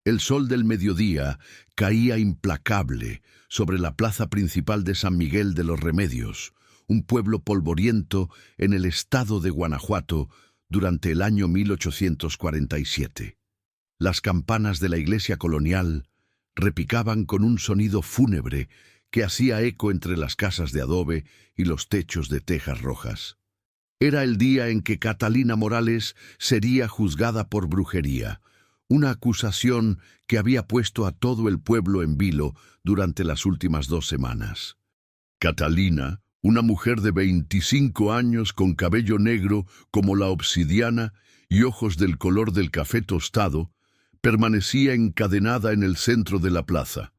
El sol del mediodía caía implacable sobre la plaza principal de San Miguel de los Remedios, un pueblo polvoriento en el estado de Guanajuato durante el año 1847. Las campanas de la iglesia colonial repicaban con un sonido fúnebre que hacía eco entre las casas de adobe y los techos de tejas rojas. Era el día en que Catalina Morales sería juzgada por brujería, una acusación que había puesto a todo el pueblo en vilo durante las últimas 2 semanas. Catalina, una mujer de 25 años con cabello negro como la obsidiana y ojos del color del café tostado, permanecía encadenada en el centro de la plaza.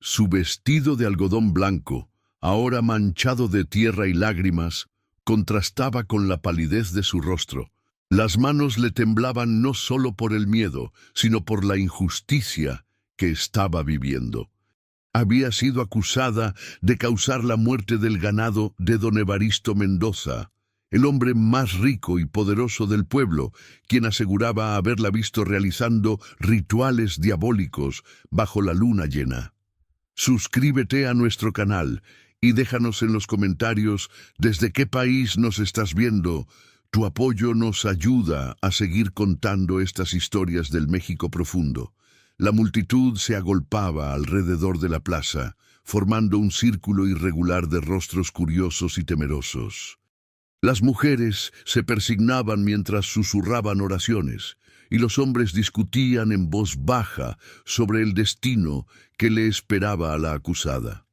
Su vestido de algodón blanco, ahora manchado de tierra y lágrimas, contrastaba con la palidez de su rostro. Las manos le temblaban no solo por el miedo, sino por la injusticia que estaba viviendo. Había sido acusada de causar la muerte del ganado de don Evaristo Mendoza, el hombre más rico y poderoso del pueblo, quien aseguraba haberla visto realizando rituales diabólicos bajo la luna llena. Suscríbete a nuestro canal y déjanos en los comentarios desde qué país nos estás viendo. Tu apoyo nos ayuda a seguir contando estas historias del México profundo. La multitud se agolpaba alrededor de la plaza, formando un círculo irregular de rostros curiosos y temerosos. Las mujeres se persignaban mientras susurraban oraciones, y los hombres discutían en voz baja sobre el destino que le esperaba a la acusada.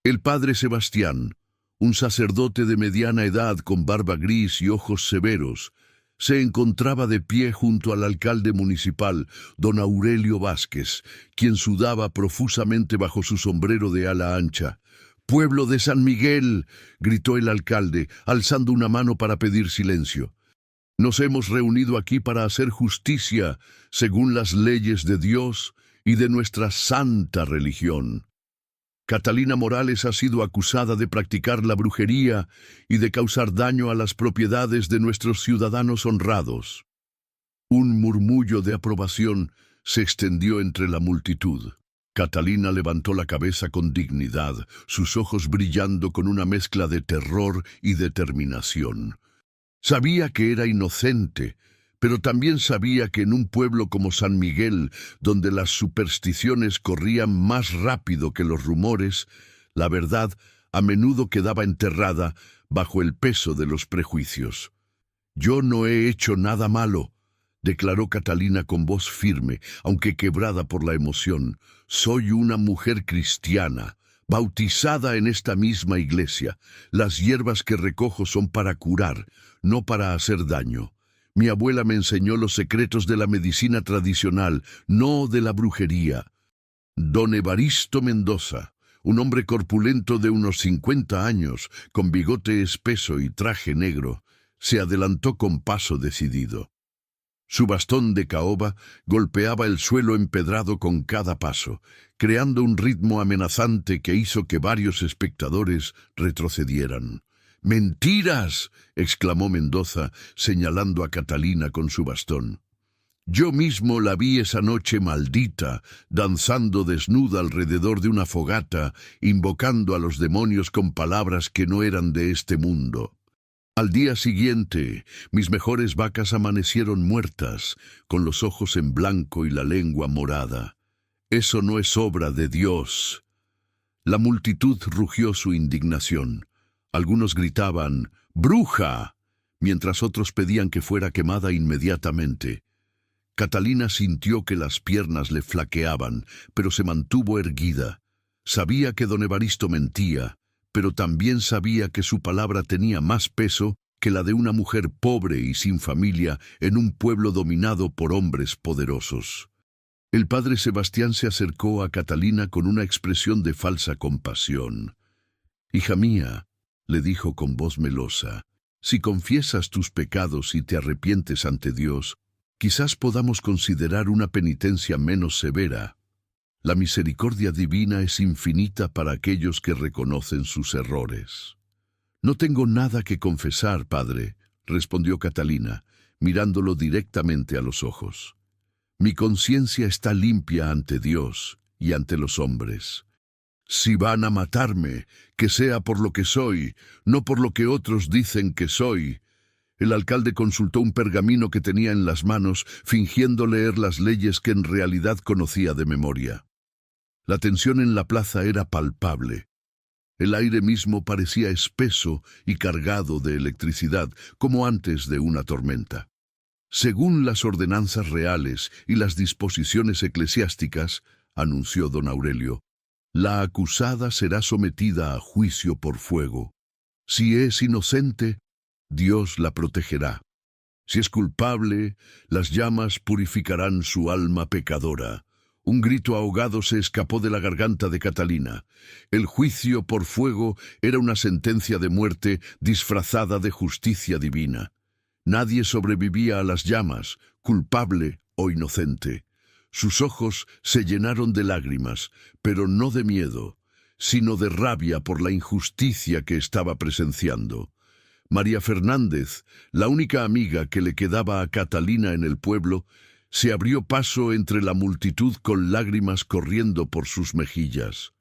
El padre Sebastián, un sacerdote de mediana edad con barba gris y ojos severos, se encontraba de pie junto al alcalde municipal, don Aurelio Vázquez, quien sudaba profusamente bajo su sombrero de ala ancha. «¡Pueblo de San Miguel!», gritó el alcalde, alzando una mano para pedir silencio. «Nos hemos reunido aquí para hacer justicia según las leyes de Dios y de nuestra santa religión. Catalina Morales ha sido acusada de practicar la brujería y de causar daño a las propiedades de nuestros ciudadanos honrados». Un murmullo de aprobación se extendió entre la multitud. Catalina levantó la cabeza con dignidad, sus ojos brillando con una mezcla de terror y determinación. Sabía que era inocente, pero también sabía que en un pueblo como San Miguel, donde las supersticiones corrían más rápido que los rumores, la verdad a menudo quedaba enterrada bajo el peso de los prejuicios. «Yo no he hecho nada malo», declaró Catalina con voz firme, aunque quebrada por la emoción. «Soy una mujer cristiana, bautizada en esta misma iglesia. Las hierbas que recojo son para curar, no para hacer daño. Mi abuela me enseñó los secretos de la medicina tradicional, no de la brujería». Don Evaristo Mendoza, un hombre corpulento de unos 50 años, con bigote espeso y traje negro, se adelantó con paso decidido. Su bastón de caoba golpeaba el suelo empedrado con cada paso, creando un ritmo amenazante que hizo que varios espectadores retrocedieran. «¡Mentiras!», exclamó Mendoza, señalando a Catalina con su bastón. «Yo mismo la vi esa noche maldita, danzando desnuda alrededor de una fogata, invocando a los demonios con palabras que no eran de este mundo. Al día siguiente, mis mejores vacas amanecieron muertas, con los ojos en blanco y la lengua morada. Eso no es obra de Dios». La multitud rugió su indignación. Algunos gritaban «¡Bruja!», mientras otros pedían que fuera quemada inmediatamente. Catalina sintió que las piernas le flaqueaban, pero se mantuvo erguida. Sabía que don Evaristo mentía, pero también sabía que su palabra tenía más peso que la de una mujer pobre y sin familia en un pueblo dominado por hombres poderosos. El padre Sebastián se acercó a Catalina con una expresión de falsa compasión. «Hija mía», le dijo con voz melosa, «si confiesas tus pecados y te arrepientes ante Dios, quizás podamos considerar una penitencia menos severa. La misericordia divina es infinita para aquellos que reconocen sus errores». «No tengo nada que confesar, padre», respondió Catalina, mirándolo directamente a los ojos. Mi conciencia está limpia ante Dios y ante los hombres. Si van a matarme, que sea por lo que soy, no por lo que otros dicen que soy. El alcalde consultó un pergamino que tenía en las manos, fingiendo leer las leyes que en realidad conocía de memoria. La tensión en la plaza era palpable. El aire mismo parecía espeso y cargado de electricidad, como antes de una tormenta. Según las ordenanzas reales y las disposiciones eclesiásticas, anunció don Aurelio, la acusada será sometida a juicio por fuego. Si es inocente, Dios la protegerá. Si es culpable, las llamas purificarán su alma pecadora. Un grito ahogado se escapó de la garganta de Catalina. El juicio por fuego era una sentencia de muerte disfrazada de justicia divina. Nadie sobrevivía a las llamas, culpable o inocente. Sus ojos se llenaron de lágrimas, pero no de miedo, sino de rabia por la injusticia que estaba presenciando. María Fernández, la única amiga que le quedaba a Catalina en el pueblo, se abrió paso entre la multitud con lágrimas corriendo por sus mejillas.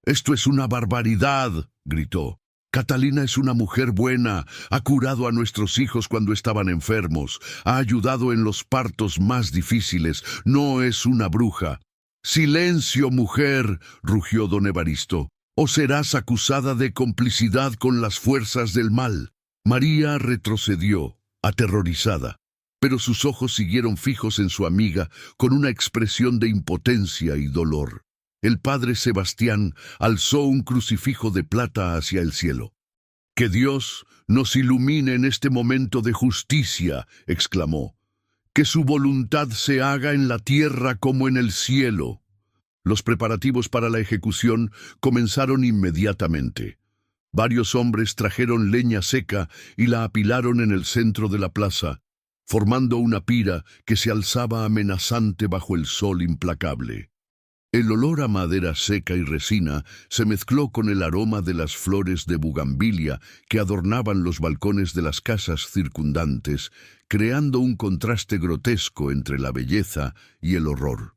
«¡Esto es una barbaridad!», gritó. «Catalina es una mujer buena, ha curado a nuestros hijos cuando estaban enfermos, ha ayudado en los partos más difíciles, no es una bruja». «¡Silencio, mujer!», rugió don Evaristo, «o serás acusada de complicidad con las fuerzas del mal». María retrocedió, aterrorizada, pero sus ojos siguieron fijos en su amiga con una expresión de impotencia y dolor. El padre Sebastián alzó un crucifijo de plata hacia el cielo. «Que Dios nos ilumine en este momento de justicia», exclamó. «Que su voluntad se haga en la tierra como en el cielo». Los preparativos para la ejecución comenzaron inmediatamente. Varios hombres trajeron leña seca y la apilaron en el centro de la plaza, formando una pira que se alzaba amenazante bajo el sol implacable. El olor a madera seca y resina se mezcló con el aroma de las flores de bugambilia que adornaban los balcones de las casas circundantes, creando un contraste grotesco entre la belleza y el horror.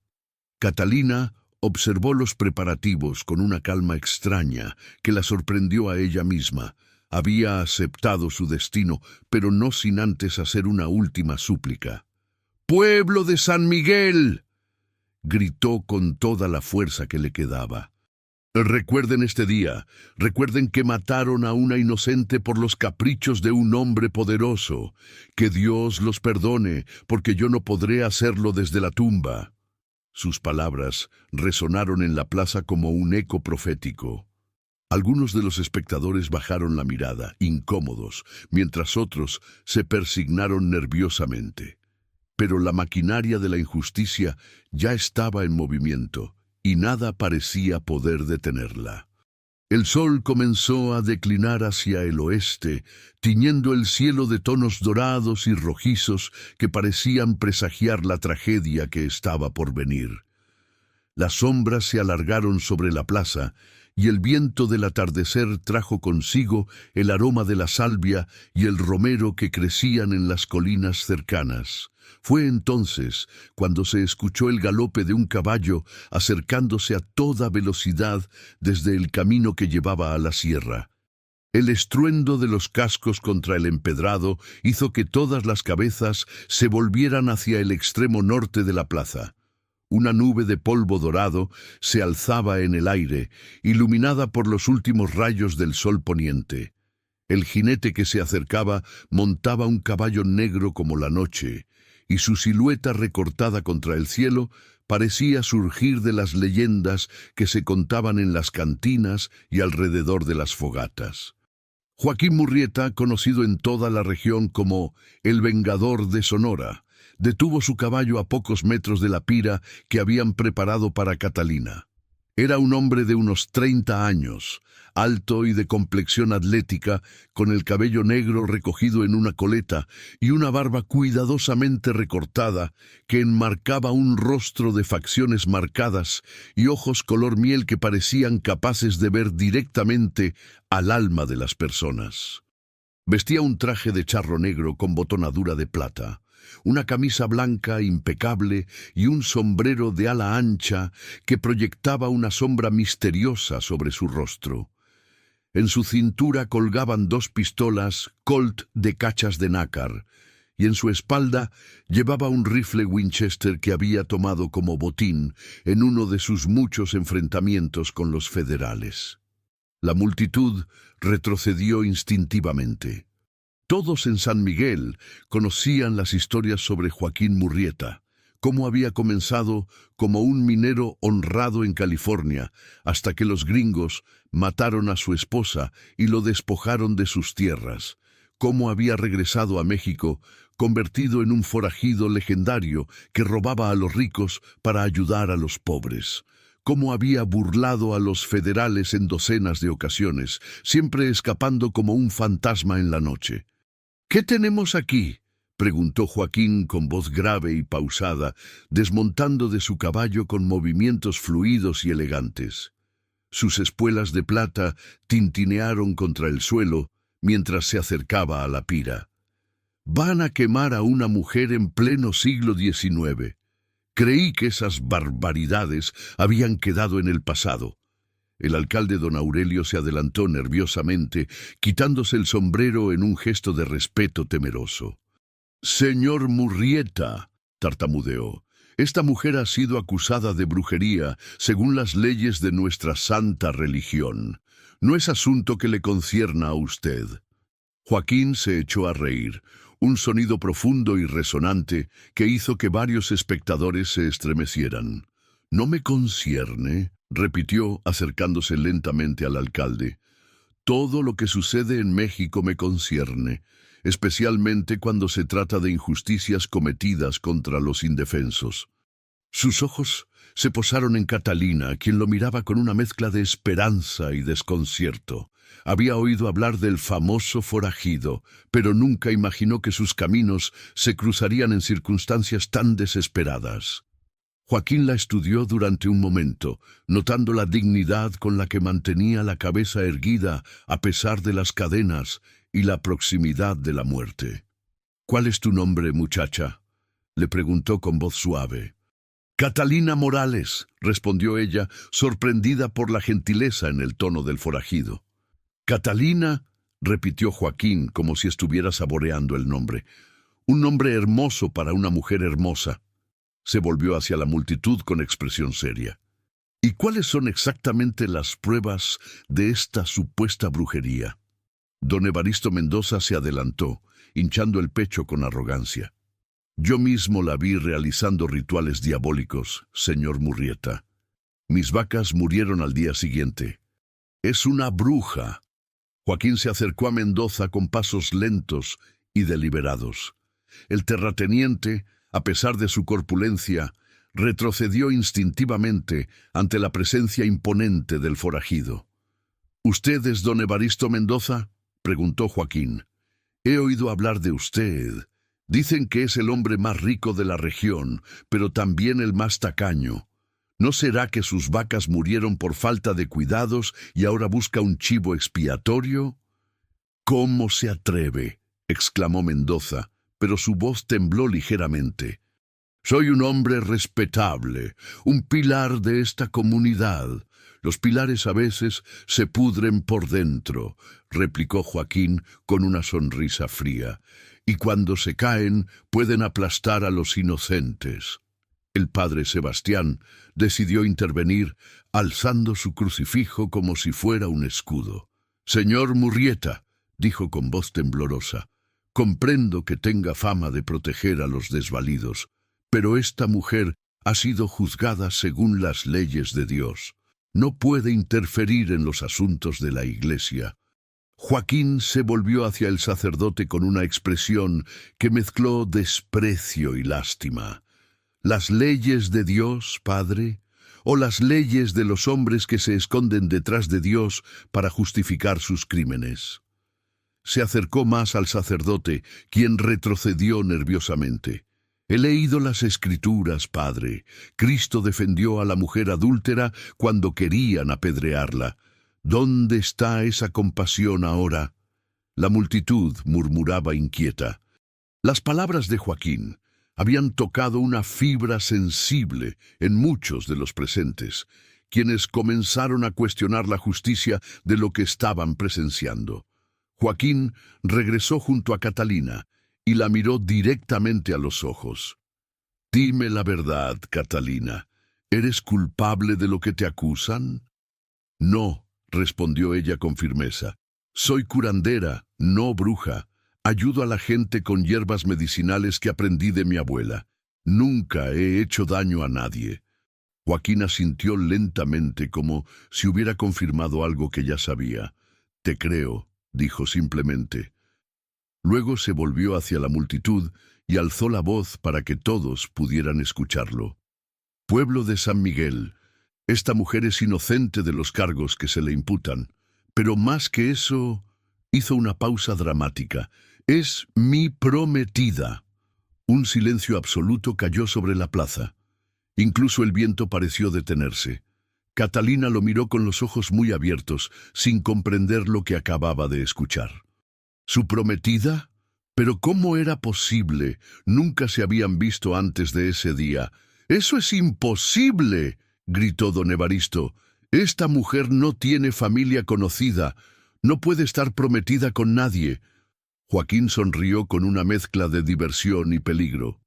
Catalina observó los preparativos con una calma extraña que la sorprendió a ella misma. Había aceptado su destino, pero no sin antes hacer una última súplica. «¡Pueblo de San Miguel!», gritó con toda la fuerza que le quedaba. «Recuerden este día, recuerden que mataron a una inocente por los caprichos de un hombre poderoso. Que Dios los perdone, porque yo no podré hacerlo desde la tumba». Sus palabras resonaron en la plaza como un eco profético. Algunos de los espectadores bajaron la mirada, incómodos, mientras otros se persignaron nerviosamente. Pero la maquinaria de la injusticia ya estaba en movimiento, y nada parecía poder detenerla. El sol comenzó a declinar hacia el oeste, tiñendo el cielo de tonos dorados y rojizos que parecían presagiar la tragedia que estaba por venir. Las sombras se alargaron sobre la plaza, y el viento del atardecer trajo consigo el aroma de la salvia y el romero que crecían en las colinas cercanas. Fue entonces cuando se escuchó el galope de un caballo acercándose a toda velocidad desde el camino que llevaba a la sierra. El estruendo de los cascos contra el empedrado hizo que todas las cabezas se volvieran hacia el extremo norte de la plaza. Una nube de polvo dorado se alzaba en el aire, iluminada por los últimos rayos del sol poniente. El jinete que se acercaba montaba un caballo negro como la noche, y su silueta recortada contra el cielo parecía surgir de las leyendas que se contaban en las cantinas y alrededor de las fogatas. Joaquín Murrieta, conocido en toda la región como el Vengador de Sonora, detuvo su caballo a pocos metros de la pira que habían preparado para Catalina. Era un hombre de unos 30 años, alto y de complexión atlética, con el cabello negro recogido en una coleta y una barba cuidadosamente recortada que enmarcaba un rostro de facciones marcadas y ojos color miel que parecían capaces de ver directamente al alma de las personas. Vestía un traje de charro negro con botonadura de plata, una camisa blanca impecable y un sombrero de ala ancha que proyectaba una sombra misteriosa sobre su rostro. En su cintura colgaban 2 pistolas Colt de cachas de nácar, y en su espalda llevaba un rifle Winchester que había tomado como botín en uno de sus muchos enfrentamientos con los federales. La multitud retrocedió instintivamente. Todos en San Miguel conocían las historias sobre Joaquín Murrieta, cómo había comenzado como un minero honrado en California, hasta que los gringos mataron a su esposa y lo despojaron de sus tierras, cómo había regresado a México convertido en un forajido legendario que robaba a los ricos para ayudar a los pobres, cómo había burlado a los federales en docenas de ocasiones, siempre escapando como un fantasma en la noche. «¿Qué tenemos aquí?», preguntó Joaquín con voz grave y pausada, desmontando de su caballo con movimientos fluidos y elegantes. Sus espuelas de plata tintinearon contra el suelo mientras se acercaba a la pira. «Van a quemar a una mujer en pleno siglo XIX. Creí que esas barbaridades habían quedado en el pasado». El alcalde don Aurelio se adelantó nerviosamente, quitándose el sombrero en un gesto de respeto temeroso. «Señor Murrieta», tartamudeó, «esta mujer ha sido acusada de brujería según las leyes de nuestra santa religión. No es asunto que le concierna a usted». Joaquín se echó a reír, un sonido profundo y resonante que hizo que varios espectadores se estremecieran. «¿No me concierne?», repitió acercándose lentamente al alcalde. «Todo lo que sucede en México me concierne, especialmente cuando se trata de injusticias cometidas contra los indefensos». Sus ojos se posaron en Catalina, quien lo miraba con una mezcla de esperanza y desconcierto. Había oído hablar del famoso forajido, pero nunca imaginó que sus caminos se cruzarían en circunstancias tan desesperadas. Joaquín la estudió durante un momento, notando la dignidad con la que mantenía la cabeza erguida a pesar de las cadenas y la proximidad de la muerte. «¿Cuál es tu nombre, muchacha?», le preguntó con voz suave. «Catalina Morales», respondió ella, sorprendida por la gentileza en el tono del forajido. «Catalina», repitió Joaquín como si estuviera saboreando el nombre. «Un nombre hermoso para una mujer hermosa». Se volvió hacia la multitud con expresión seria. «¿Y cuáles son exactamente las pruebas de esta supuesta brujería?». Don Evaristo Mendoza se adelantó, hinchando el pecho con arrogancia. «Yo mismo la vi realizando rituales diabólicos, señor Murrieta. Mis vacas murieron al día siguiente. Es una bruja». Joaquín se acercó a Mendoza con pasos lentos y deliberados. El terrateniente, a pesar de su corpulencia, retrocedió instintivamente ante la presencia imponente del forajido. «¿Usted es don Evaristo Mendoza?», preguntó Joaquín. «He oído hablar de usted. Dicen que es el hombre más rico de la región, pero también el más tacaño. ¿No será que sus vacas murieron por falta de cuidados y ahora busca un chivo expiatorio?». «¿Cómo se atreve?», exclamó Mendoza, pero su voz tembló ligeramente. «Soy un hombre respetable, un pilar de esta comunidad. Los pilares a veces se pudren por dentro», replicó Joaquín con una sonrisa fría, «y cuando se caen pueden aplastar a los inocentes». El padre Sebastián decidió intervenir, alzando su crucifijo como si fuera un escudo. «Señor Murrieta», dijo con voz temblorosa, «comprendo que tenga fama de proteger a los desvalidos, pero esta mujer ha sido juzgada según las leyes de Dios. No puede interferir en los asuntos de la Iglesia». Joaquín se volvió hacia el sacerdote con una expresión que mezcló desprecio y lástima. «¿Las leyes de Dios, padre? ¿O las leyes de los hombres que se esconden detrás de Dios para justificar sus crímenes?». Se acercó más al sacerdote, quien retrocedió nerviosamente. «He leído las Escrituras, padre. Cristo defendió a la mujer adúltera cuando querían apedrearla. ¿Dónde está esa compasión ahora?». La multitud murmuraba inquieta. Las palabras de Joaquín habían tocado una fibra sensible en muchos de los presentes, quienes comenzaron a cuestionar la justicia de lo que estaban presenciando. Joaquín regresó junto a Catalina y la miró directamente a los ojos. «Dime la verdad, Catalina. ¿Eres culpable de lo que te acusan?» «No», respondió ella con firmeza. «Soy curandera, no bruja. Ayudo a la gente con hierbas medicinales que aprendí de mi abuela. Nunca he hecho daño a nadie». Joaquín asintió lentamente, como si hubiera confirmado algo que ya sabía. «Te creo», dijo simplemente. Luego se volvió hacia la multitud y alzó la voz para que todos pudieran escucharlo. «Pueblo de San Miguel, esta mujer es inocente de los cargos que se le imputan, pero más que eso, hizo una pausa dramática. Es mi prometida». Un silencio absoluto cayó sobre la plaza. Incluso el viento pareció detenerse. Catalina lo miró con los ojos muy abiertos, sin comprender lo que acababa de escuchar. ¿Su prometida? ¿Pero cómo era posible? Nunca se habían visto antes de ese día. «¡Eso es imposible!», gritó don Evaristo. «Esta mujer no tiene familia conocida. No puede estar prometida con nadie». Joaquín sonrió con una mezcla de diversión y peligro.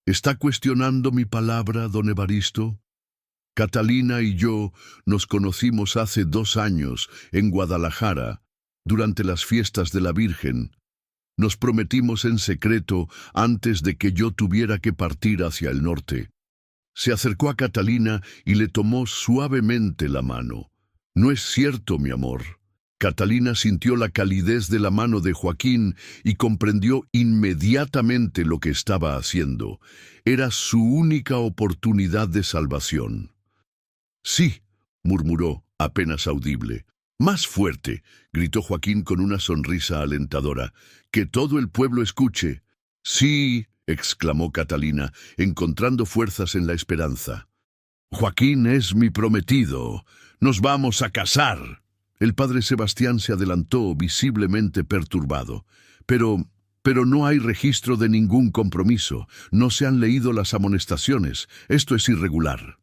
«¿Está cuestionando mi palabra, don Evaristo? Catalina y yo nos conocimos hace 2 años en Guadalajara, durante las fiestas de la Virgen. Nos prometimos en secreto antes de que yo tuviera que partir hacia el norte». Se acercó a Catalina y le tomó suavemente la mano. «No es cierto, mi amor». Catalina sintió la calidez de la mano de Joaquín y comprendió inmediatamente lo que estaba haciendo. Era su única oportunidad de salvación. «Sí», murmuró, apenas audible. «Más fuerte», gritó Joaquín con una sonrisa alentadora. «Que todo el pueblo escuche». «Sí», exclamó Catalina, encontrando fuerzas en la esperanza. «Joaquín es mi prometido. Nos vamos a casar». El padre Sebastián se adelantó, visiblemente perturbado. Pero no hay registro de ningún compromiso. No se han leído las amonestaciones. Esto es irregular».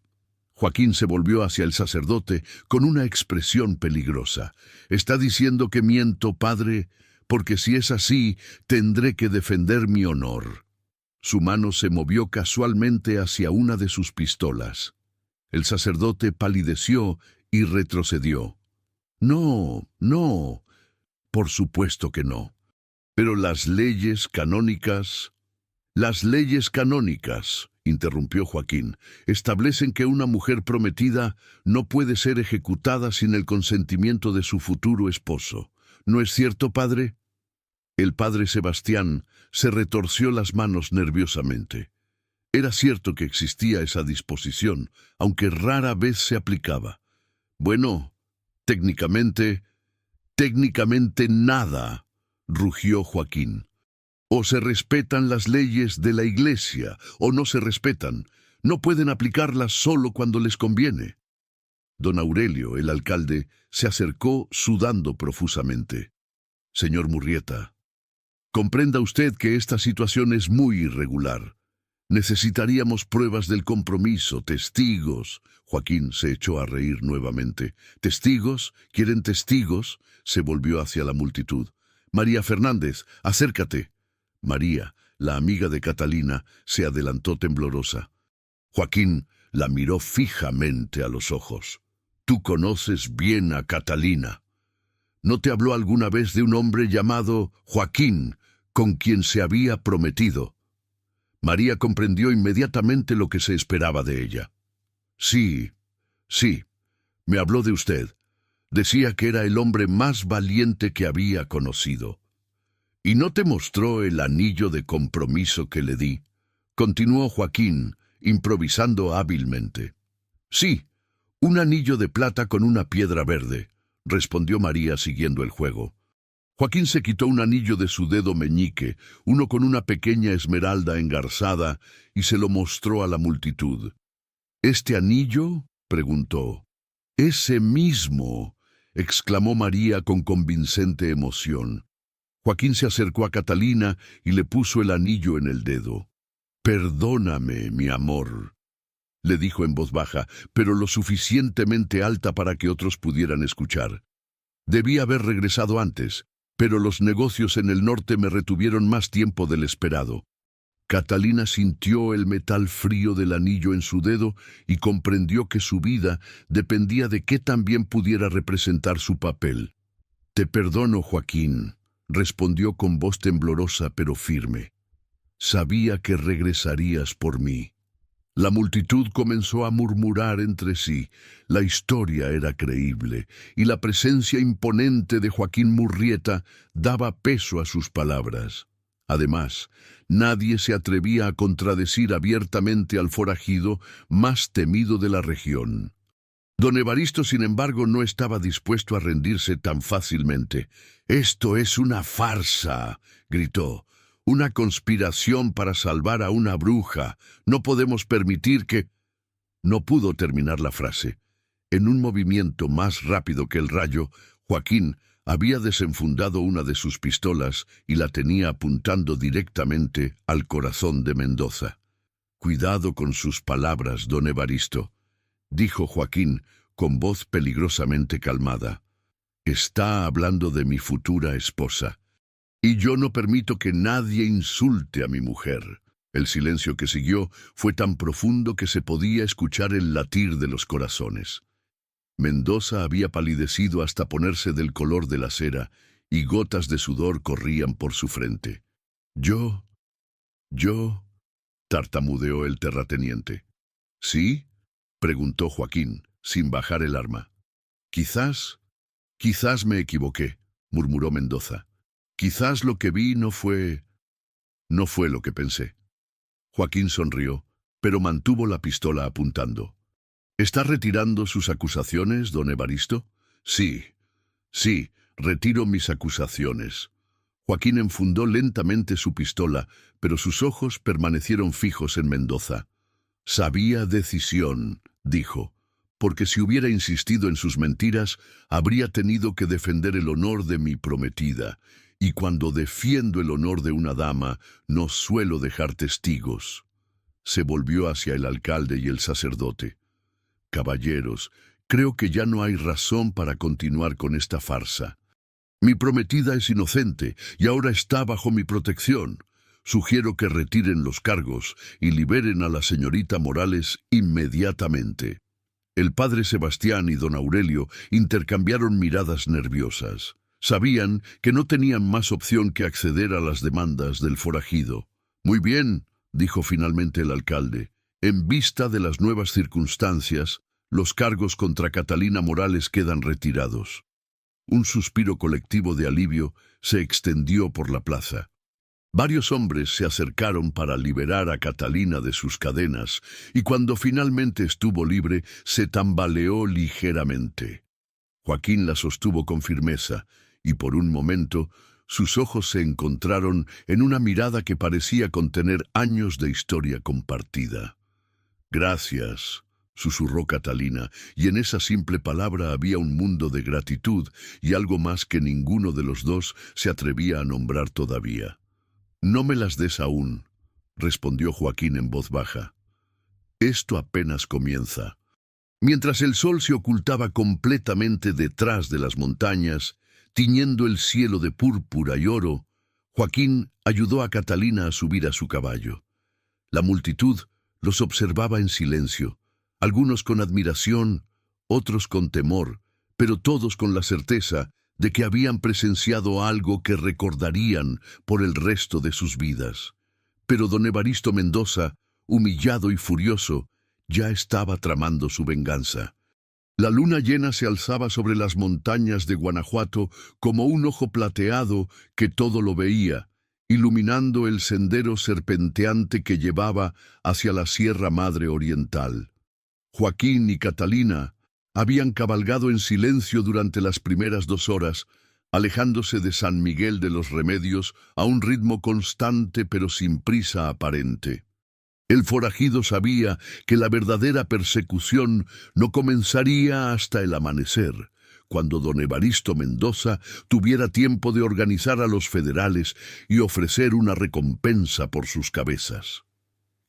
Joaquín se volvió hacia el sacerdote con una expresión peligrosa. «¿Está diciendo que miento, padre? Porque si es así, tendré que defender mi honor». Su mano se movió casualmente hacia una de sus pistolas. El sacerdote palideció y retrocedió. «No, no, por supuesto que no. Pero las leyes canónicas...» «Las leyes canónicas», interrumpió Joaquín, «establecen que una mujer prometida no puede ser ejecutada sin el consentimiento de su futuro esposo. ¿No es cierto, padre?» El padre Sebastián se retorció las manos nerviosamente. Era cierto que existía esa disposición, aunque rara vez se aplicaba. «Bueno, técnicamente nada», rugió Joaquín. «O se respetan las leyes de la Iglesia, o no se respetan. No pueden aplicarlas solo cuando les conviene». Don Aurelio, el alcalde, se acercó sudando profusamente. «Señor Murrieta, comprenda usted que esta situación es muy irregular. Necesitaríamos pruebas del compromiso, testigos». Joaquín se echó a reír nuevamente. «¿Testigos? ¿Quieren testigos?». Se volvió hacia la multitud. «María Fernández, acércate». María, la amiga de Catalina, se adelantó temblorosa. Joaquín la miró fijamente a los ojos. «Tú conoces bien a Catalina. ¿No te habló alguna vez de un hombre llamado Joaquín, con quien se había prometido?» María comprendió inmediatamente lo que se esperaba de ella. «Sí, me habló de usted. Decía que era el hombre más valiente que había conocido». «¿Y no te mostró el anillo de compromiso que le di?», continuó Joaquín, improvisando hábilmente. «Sí, un anillo de plata con una piedra verde», respondió María siguiendo el juego. Joaquín se quitó un anillo de su dedo meñique, uno con una pequeña esmeralda engarzada, y se lo mostró a la multitud. «¿Este anillo?», preguntó. «Ese mismo», exclamó María con convincente emoción. Joaquín se acercó a Catalina y le puso el anillo en el dedo. «Perdóname, mi amor», le dijo en voz baja, pero lo suficientemente alta para que otros pudieran escuchar. «Debí haber regresado antes, pero los negocios en el norte me retuvieron más tiempo del esperado». Catalina sintió el metal frío del anillo en su dedo y comprendió que su vida dependía de qué tan bien pudiera representar su papel. «Te perdono, Joaquín», respondió con voz temblorosa pero firme. «Sabía que regresarías por mí». La multitud comenzó a murmurar entre sí. La historia era creíble, y la presencia imponente de Joaquín Murrieta daba peso a sus palabras. Además, nadie se atrevía a contradecir abiertamente al forajido más temido de la región. Don Evaristo, sin embargo, no estaba dispuesto a rendirse tan fácilmente. «Esto es una farsa», gritó. «Una conspiración para salvar a una bruja. No podemos permitir que...» No pudo terminar la frase. En un movimiento más rápido que el rayo, Joaquín había desenfundado una de sus pistolas y la tenía apuntando directamente al corazón de Mendoza. «Cuidado con sus palabras, don Evaristo», dijo Joaquín con voz peligrosamente calmada. «Está hablando de mi futura esposa. Y yo no permito que nadie insulte a mi mujer». El silencio que siguió fue tan profundo que se podía escuchar el latir de los corazones. Mendoza había palidecido hasta ponerse del color de la cera, y gotas de sudor corrían por su frente. Yo, tartamudeó el terrateniente. ¿Sí?, preguntó Joaquín, sin bajar el arma. Quizás me equivoqué», murmuró Mendoza. «Quizás lo que vi no fue lo que pensé». Joaquín sonrió, pero mantuvo la pistola apuntando. «¿Está retirando sus acusaciones, don Evaristo?» Sí, retiro mis acusaciones». Joaquín enfundó lentamente su pistola, pero sus ojos permanecieron fijos en Mendoza. «Sabía decisión», dijo, «porque si hubiera insistido en sus mentiras, habría tenido que defender el honor de mi prometida, y cuando defiendo el honor de una dama, no suelo dejar testigos». Se volvió hacia el alcalde y el sacerdote. «Caballeros, creo que ya no hay razón para continuar con esta farsa. Mi prometida es inocente y ahora está bajo mi protección. Sugiero que retiren los cargos y liberen a la señorita Morales inmediatamente». El padre Sebastián y don Aurelio intercambiaron miradas nerviosas. Sabían que no tenían más opción que acceder a las demandas del forajido. «Muy bien», dijo finalmente el alcalde. «En vista de las nuevas circunstancias, los cargos contra Catalina Morales quedan retirados». Un suspiro colectivo de alivio se extendió por la plaza. Varios hombres se acercaron para liberar a Catalina de sus cadenas, y cuando finalmente estuvo libre, se tambaleó ligeramente. Joaquín la sostuvo con firmeza, y por un momento sus ojos se encontraron en una mirada que parecía contener años de historia compartida. «Gracias», susurró Catalina, y en esa simple palabra había un mundo de gratitud y algo más que ninguno de los dos se atrevía a nombrar todavía. «No me las des aún», respondió Joaquín en voz baja. «Esto apenas comienza». Mientras el sol se ocultaba completamente detrás de las montañas, tiñendo el cielo de púrpura y oro, Joaquín ayudó a Catalina a subir a su caballo. La multitud los observaba en silencio, algunos con admiración, otros con temor, pero todos con la certeza de que habían presenciado algo que recordarían por el resto de sus vidas. Pero don Evaristo Mendoza, humillado y furioso, ya estaba tramando su venganza. La luna llena se alzaba sobre las montañas de Guanajuato como un ojo plateado que todo lo veía, iluminando el sendero serpenteante que llevaba hacia la Sierra Madre Oriental. Joaquín y Catalina habían cabalgado en silencio durante las primeras 2 horas, alejándose de San Miguel de los Remedios a un ritmo constante pero sin prisa aparente. El forajido sabía que la verdadera persecución no comenzaría hasta el amanecer, cuando don Evaristo Mendoza tuviera tiempo de organizar a los federales y ofrecer una recompensa por sus cabezas.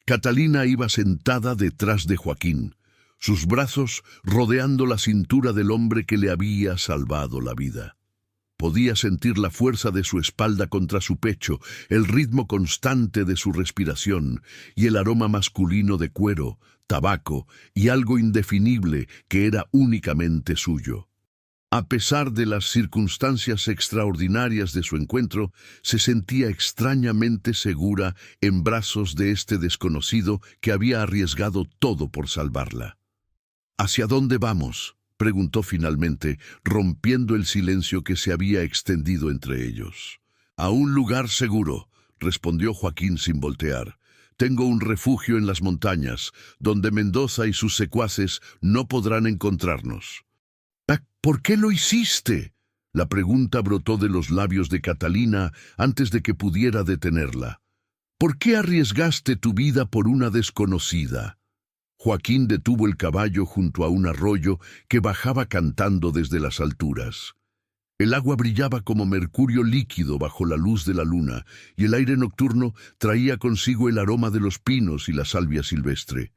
Catalina iba sentada detrás de Joaquín, sus brazos rodeando la cintura del hombre que le había salvado la vida. Podía sentir la fuerza de su espalda contra su pecho, el ritmo constante de su respiración y el aroma masculino de cuero, tabaco y algo indefinible que era únicamente suyo. A pesar de las circunstancias extraordinarias de su encuentro, se sentía extrañamente segura en brazos de este desconocido que había arriesgado todo por salvarla. ¿Hacia dónde vamos?, preguntó finalmente, rompiendo el silencio que se había extendido entre ellos. «A un lugar seguro», respondió Joaquín sin voltear. «Tengo un refugio en las montañas, donde Mendoza y sus secuaces no podrán encontrarnos». «¿Por qué lo hiciste?», la pregunta brotó de los labios de Catalina antes de que pudiera detenerla. «¿Por qué arriesgaste tu vida por una desconocida?». Joaquín detuvo el caballo junto a un arroyo que bajaba cantando desde las alturas. El agua brillaba como mercurio líquido bajo la luz de la luna, y el aire nocturno traía consigo el aroma de los pinos y la salvia silvestre.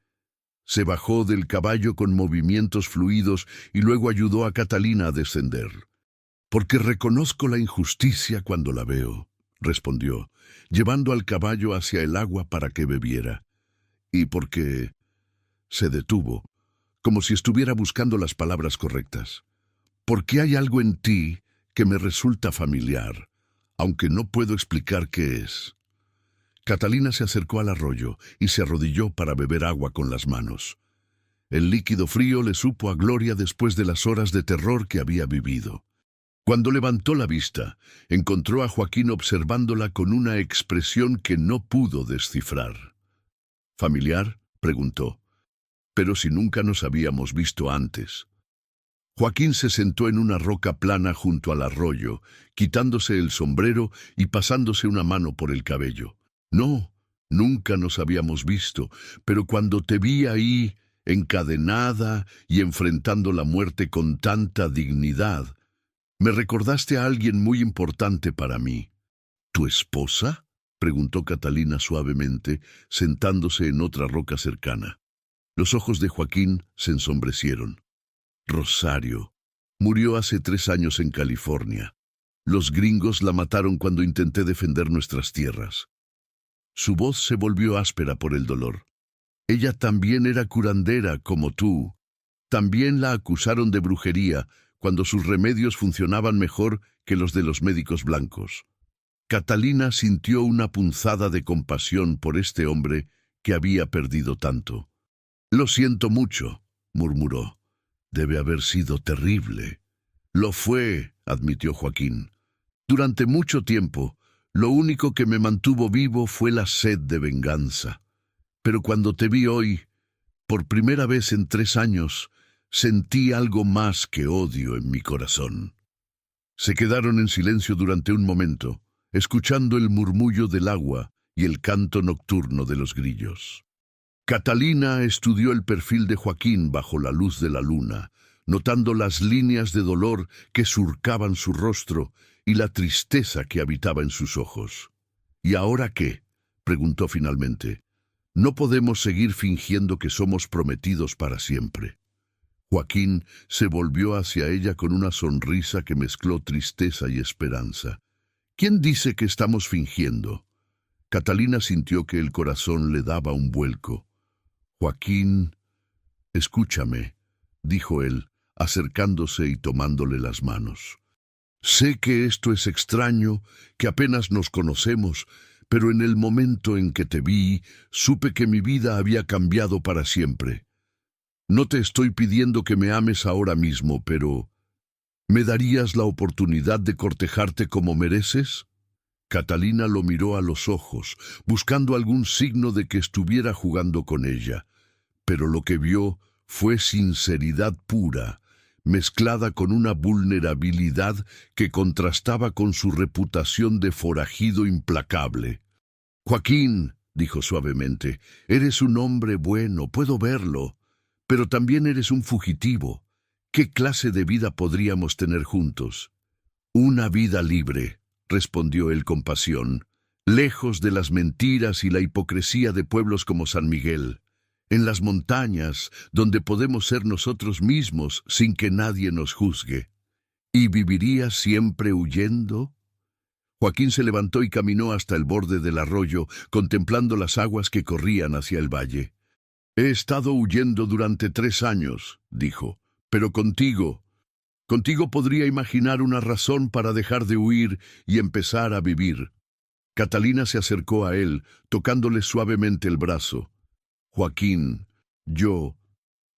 Se bajó del caballo con movimientos fluidos y luego ayudó a Catalina a descender. «Porque reconozco la injusticia cuando la veo», respondió, llevando al caballo hacia el agua para que bebiera. «Y porque…» Se detuvo, como si estuviera buscando las palabras correctas. «Porque hay algo en ti que me resulta familiar, aunque no puedo explicar qué es». Catalina se acercó al arroyo y se arrodilló para beber agua con las manos. El líquido frío le supo a gloria después de las horas de terror que había vivido. Cuando levantó la vista, encontró a Joaquín observándola con una expresión que no pudo descifrar. «¿Familiar?», preguntó. «Pero si nunca nos habíamos visto antes». Joaquín se sentó en una roca plana junto al arroyo, quitándose el sombrero y pasándose una mano por el cabello. «No, nunca nos habíamos visto, pero cuando te vi ahí, encadenada y enfrentando la muerte con tanta dignidad, me recordaste a alguien muy importante para mí». «¿Tu esposa?», preguntó Catalina suavemente, sentándose en otra roca cercana. Los ojos de Joaquín se ensombrecieron. «Rosario. Murió hace 3 años en California. Los gringos la mataron cuando intenté defender nuestras tierras». Su voz se volvió áspera por el dolor. «Ella también era curandera, como tú. También la acusaron de brujería, cuando sus remedios funcionaban mejor que los de los médicos blancos». Catalina sintió una punzada de compasión por este hombre que había perdido tanto. «Lo siento mucho», murmuró. «Debe haber sido terrible». «Lo fue», admitió Joaquín. «Durante mucho tiempo, lo único que me mantuvo vivo fue la sed de venganza. Pero cuando te vi hoy, por primera vez en 3 años, sentí algo más que odio en mi corazón». Se quedaron en silencio durante un momento, escuchando el murmullo del agua y el canto nocturno de los grillos. Catalina estudió el perfil de Joaquín bajo la luz de la luna, notando las líneas de dolor que surcaban su rostro y la tristeza que habitaba en sus ojos. «¿Y ahora qué?», preguntó finalmente. «No podemos seguir fingiendo que somos prometidos para siempre». Joaquín se volvió hacia ella con una sonrisa que mezcló tristeza y esperanza. «¿Quién dice que estamos fingiendo?». Catalina sintió que el corazón le daba un vuelco. «Joaquín, escúchame», dijo él, acercándose y tomándole las manos. «Sé que esto es extraño, que apenas nos conocemos, pero en el momento en que te vi, supe que mi vida había cambiado para siempre. No te estoy pidiendo que me ames ahora mismo, pero ¿me darías la oportunidad de cortejarte como mereces?». Catalina lo miró a los ojos, buscando algún signo de que estuviera jugando con ella, pero lo que vio fue sinceridad pura, mezclada con una vulnerabilidad que contrastaba con su reputación de forajido implacable. «Joaquín», dijo suavemente, «eres un hombre bueno, puedo verlo, pero también eres un fugitivo. ¿Qué clase de vida podríamos tener juntos? Una vida libre, respondió él con pasión, lejos de las mentiras y la hipocresía de pueblos como San Miguel, en las montañas, donde podemos ser nosotros mismos sin que nadie nos juzgue. ¿Y viviría siempre huyendo? Joaquín se levantó y caminó hasta el borde del arroyo, contemplando las aguas que corrían hacia el valle. He estado huyendo durante 3 años, dijo, pero contigo podría imaginar una razón para dejar de huir y empezar a vivir. Catalina se acercó a él, tocándole suavemente el brazo. Joaquín, yo...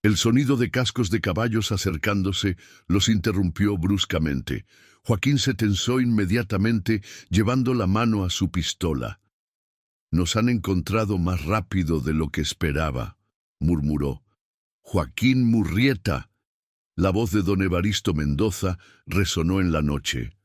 El sonido de cascos de caballos acercándose los interrumpió bruscamente. Joaquín se tensó inmediatamente, llevando la mano a su pistola. Nos han encontrado más rápido de lo que esperaba, murmuró. Joaquín Murrieta. La voz de don Evaristo Mendoza resonó en la noche.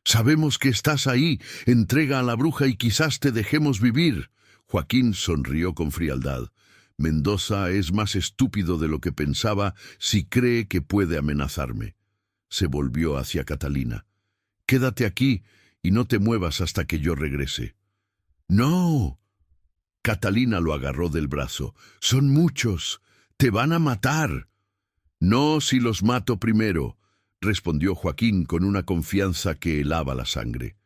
Sabemos que estás ahí. Entrega a la bruja y quizás te dejemos vivir. Joaquín sonrió con frialdad. Mendoza es más estúpido de lo que pensaba si cree que puede amenazarme. Se volvió hacia Catalina. Quédate aquí y no te muevas hasta que yo regrese. ¡No! Catalina lo agarró del brazo. Son muchos. Te van a matar. No si los mato primero, respondió Joaquín con una confianza que helaba la sangre.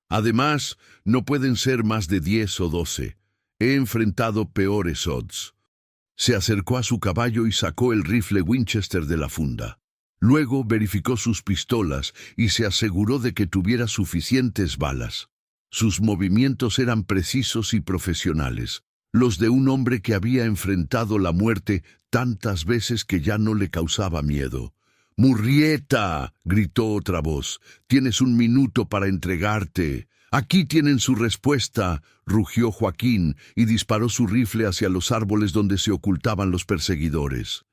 Además, no pueden ser más de 10 o 12. He enfrentado peores odds. Se acercó a su caballo y sacó el rifle Winchester de la funda. Luego verificó sus pistolas y se aseguró de que tuviera suficientes balas. Sus movimientos eran precisos y profesionales, los de un hombre que había enfrentado la muerte tantas veces que ya no le causaba miedo. «¡Murrieta!», gritó otra voz. «Tienes 1 minuto para entregarte». «Aquí tienen su respuesta», rugió Joaquín y disparó su rifle hacia los árboles donde se ocultaban los perseguidores.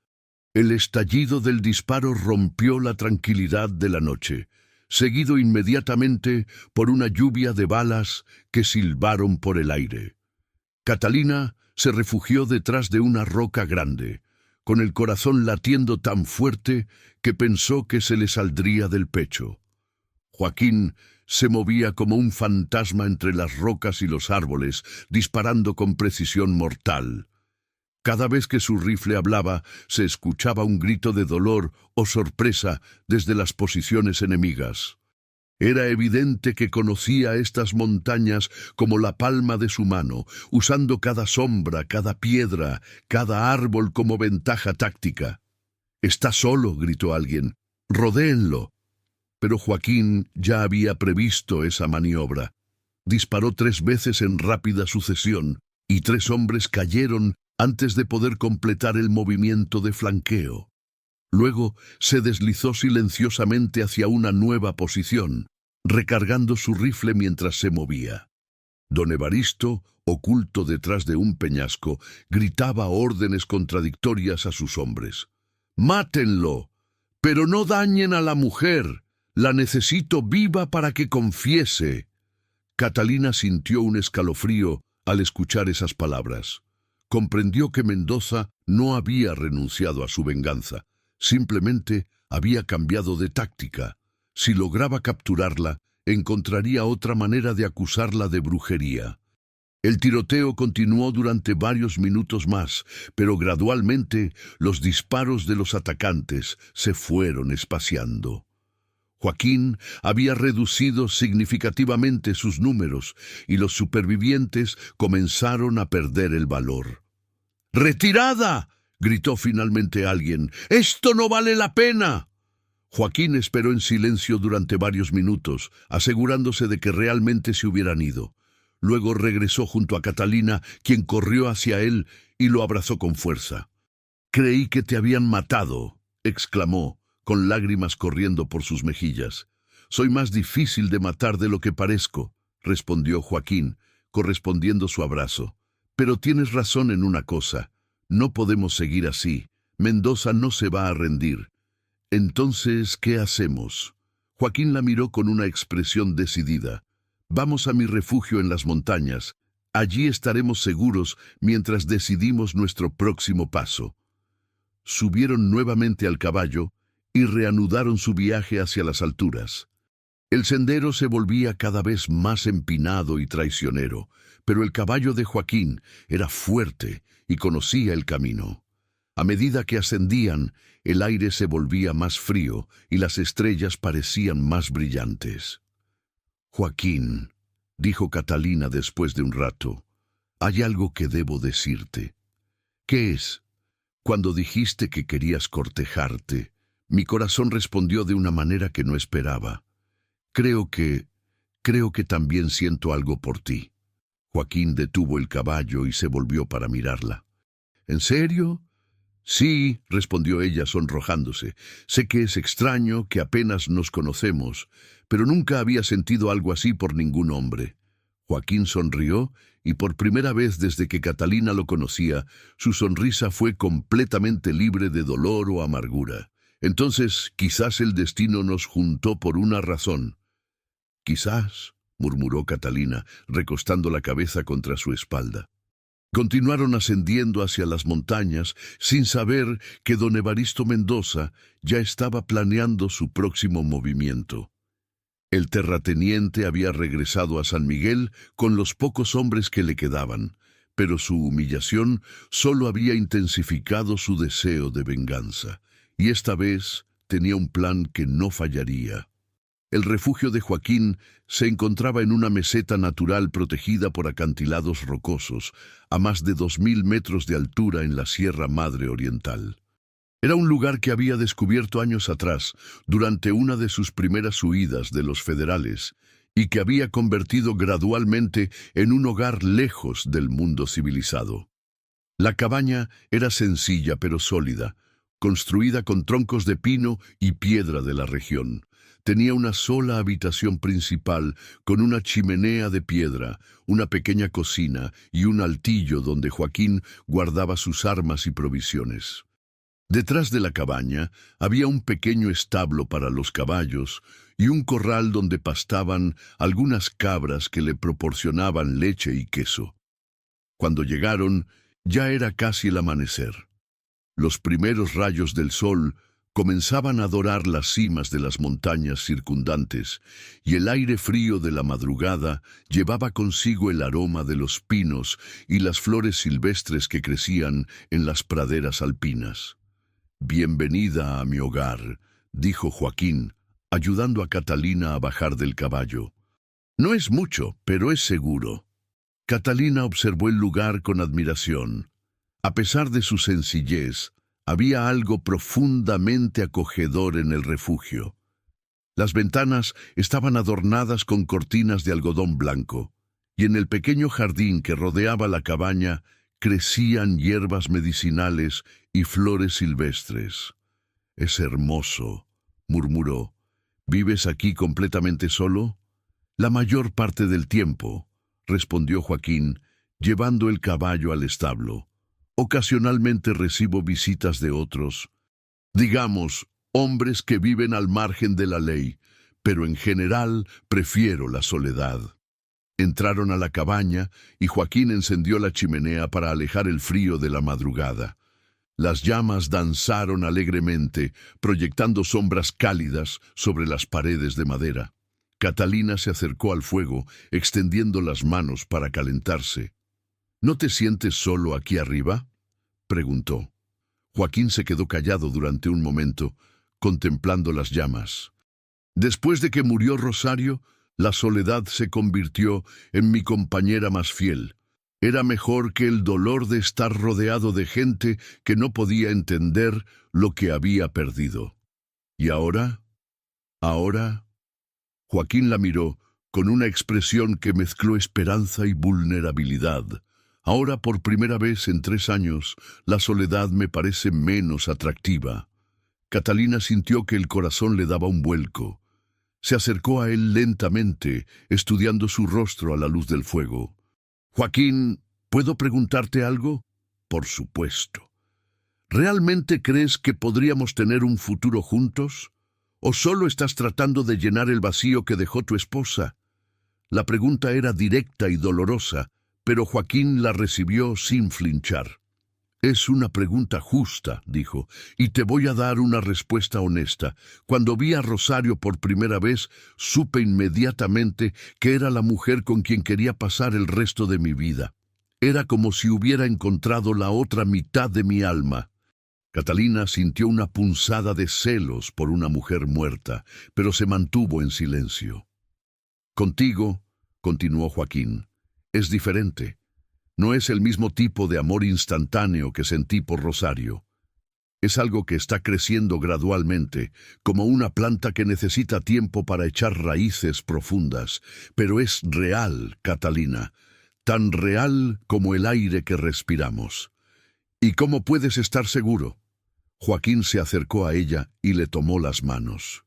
El estallido del disparo rompió la tranquilidad de la noche, seguido inmediatamente por una lluvia de balas que silbaron por el aire. Catalina se refugió detrás de una roca grande, con el corazón latiendo tan fuerte que pensó que se le saldría del pecho. Joaquín se movía como un fantasma entre las rocas y los árboles, disparando con precisión mortal. Cada vez que su rifle hablaba, se escuchaba un grito de dolor o sorpresa desde las posiciones enemigas. Era evidente que conocía estas montañas como la palma de su mano, usando cada sombra, cada piedra, cada árbol como ventaja táctica. «Está solo», gritó alguien. «Rodéenlo». Pero Joaquín ya había previsto esa maniobra. Disparó 3 veces en rápida sucesión, y 3 hombres cayeron antes de poder completar el movimiento de flanqueo. Luego se deslizó silenciosamente hacia una nueva posición, recargando su rifle mientras se movía. Don Evaristo, oculto detrás de un peñasco, gritaba órdenes contradictorias a sus hombres. «¡Mátenlo! ¡Pero no dañen a la mujer! La necesito viva para que confiese». Catalina sintió un escalofrío al escuchar esas palabras. Comprendió que Mendoza no había renunciado a su venganza, simplemente había cambiado de táctica. Si lograba capturarla, encontraría otra manera de acusarla de brujería. El tiroteo continuó durante varios minutos más, pero gradualmente los disparos de los atacantes se fueron espaciando. Joaquín había reducido significativamente sus números y los supervivientes comenzaron a perder el valor. «¡Retirada!», gritó finalmente alguien. «¡Esto no vale la pena!». Joaquín esperó en silencio durante varios minutos, asegurándose de que realmente se hubieran ido. Luego regresó junto a Catalina, quien corrió hacia él y lo abrazó con fuerza. «Creí que te habían matado», exclamó, con lágrimas corriendo por sus mejillas. «Soy más difícil de matar de lo que parezco», respondió Joaquín, correspondiendo su abrazo. «Pero tienes razón en una cosa. No podemos seguir así. Mendoza no se va a rendir». «Entonces, ¿qué hacemos?». Joaquín la miró con una expresión decidida. «Vamos a mi refugio en las montañas. Allí estaremos seguros mientras decidimos nuestro próximo paso». Subieron nuevamente al caballo y reanudaron su viaje hacia las alturas. El sendero se volvía cada vez más empinado y traicionero, pero el caballo de Joaquín era fuerte y conocía el camino. A medida que ascendían, el aire se volvía más frío y las estrellas parecían más brillantes. «Joaquín», dijo Catalina después de un rato, «hay algo que debo decirte». «¿Qué es?» «Cuando dijiste que querías cortejarte, mi corazón respondió de una manera que no esperaba. Creo que también siento algo por ti». Joaquín detuvo el caballo y se volvió para mirarla. «¿En serio?» «Sí», respondió ella sonrojándose. «Sé que es extraño, que apenas nos conocemos, pero nunca había sentido algo así por ningún hombre». Joaquín sonrió y por primera vez desde que Catalina lo conocía, su sonrisa fue completamente libre de dolor o amargura. «Entonces, quizás el destino nos juntó por una razón». «Quizás», murmuró Catalina, recostando la cabeza contra su espalda. Continuaron ascendiendo hacia las montañas sin saber que don Evaristo Mendoza ya estaba planeando su próximo movimiento. El terrateniente había regresado a San Miguel con los pocos hombres que le quedaban, pero su humillación solo había intensificado su deseo de venganza, y esta vez tenía un plan que no fallaría. El refugio de Joaquín se encontraba en una meseta natural protegida por acantilados rocosos, a más de 2000 metros de altura en la Sierra Madre Oriental. Era un lugar que había descubierto años atrás, durante una de sus primeras huidas de los federales, y que había convertido gradualmente en un hogar lejos del mundo civilizado. La cabaña era sencilla pero sólida, construida con troncos de pino y piedra de la región. Tenía una sola habitación principal, con una chimenea de piedra, una pequeña cocina y un altillo donde Joaquín guardaba sus armas y provisiones. Detrás de la cabaña había un pequeño establo para los caballos y un corral donde pastaban algunas cabras que le proporcionaban leche y queso. Cuando llegaron, ya era casi el amanecer. Los primeros rayos del sol comenzaban a dorar las cimas de las montañas circundantes, y el aire frío de la madrugada llevaba consigo el aroma de los pinos y las flores silvestres que crecían en las praderas alpinas. «Bienvenida a mi hogar», dijo Joaquín, ayudando a Catalina a bajar del caballo. «No es mucho, pero es seguro». Catalina observó el lugar con admiración. A pesar de su sencillez, había algo profundamente acogedor en el refugio. Las ventanas estaban adornadas con cortinas de algodón blanco, y en el pequeño jardín que rodeaba la cabaña crecían hierbas medicinales y flores silvestres. «Es hermoso», murmuró. «¿Vives aquí completamente solo?» «La mayor parte del tiempo», respondió Joaquín, llevando el caballo al establo. «Ocasionalmente recibo visitas de otros, digamos, hombres que viven al margen de la ley, pero en general prefiero la soledad». Entraron a la cabaña y Joaquín encendió la chimenea para alejar el frío de la madrugada. Las llamas danzaron alegremente, proyectando sombras cálidas sobre las paredes de madera. Catalina se acercó al fuego, extendiendo las manos para calentarse. «¿No te sientes solo aquí arriba?», preguntó. Joaquín se quedó callado durante un momento, contemplando las llamas. «Después de que murió Rosario, la soledad se convirtió en mi compañera más fiel. Era mejor que el dolor de estar rodeado de gente que no podía entender lo que había perdido. ¿Y ahora? ¿Ahora?» Joaquín la miró con una expresión que mezcló esperanza y vulnerabilidad. «Ahora, por primera vez en 3 años, la soledad me parece menos atractiva». Catalina sintió que el corazón le daba un vuelco. Se acercó a él lentamente, estudiando su rostro a la luz del fuego. «Joaquín, ¿puedo preguntarte algo?» «Por supuesto. ¿Realmente crees que podríamos tener un futuro juntos? ¿O solo estás tratando de llenar el vacío que dejó tu esposa?» La pregunta era directa y dolorosa, pero Joaquín la recibió sin flinchar. Es una pregunta justa, dijo, y te voy a dar una respuesta honesta. Cuando vi a Rosario por primera vez, supe inmediatamente que era la mujer con quien quería pasar el resto de mi vida. Era como si hubiera encontrado la otra mitad de mi alma. Catalina sintió una punzada de celos por una mujer muerta, pero se mantuvo en silencio. Contigo, continuó Joaquín, es diferente. No es el mismo tipo de amor instantáneo que sentí por Rosario. Es algo que está creciendo gradualmente, como una planta que necesita tiempo para echar raíces profundas, pero es real, Catalina, tan real como el aire que respiramos. ¿Y cómo puedes estar seguro? Joaquín se acercó a ella y le tomó las manos.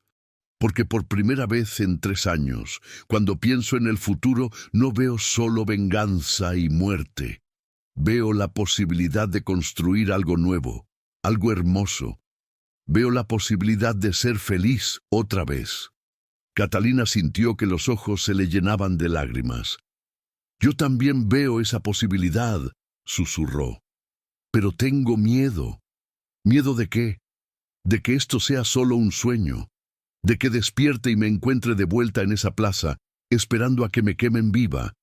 Porque por primera vez en 3 años, cuando pienso en el futuro, no veo solo venganza y muerte. Veo la posibilidad de construir algo nuevo, algo hermoso. Veo la posibilidad de ser feliz otra vez. Catalina sintió que los ojos se le llenaban de lágrimas. Yo también veo esa posibilidad, susurró. Pero tengo miedo. ¿Miedo de qué? De que esto sea solo un sueño. De que despierte y me encuentre de vuelta en esa plaza, esperando a que me quemen viva.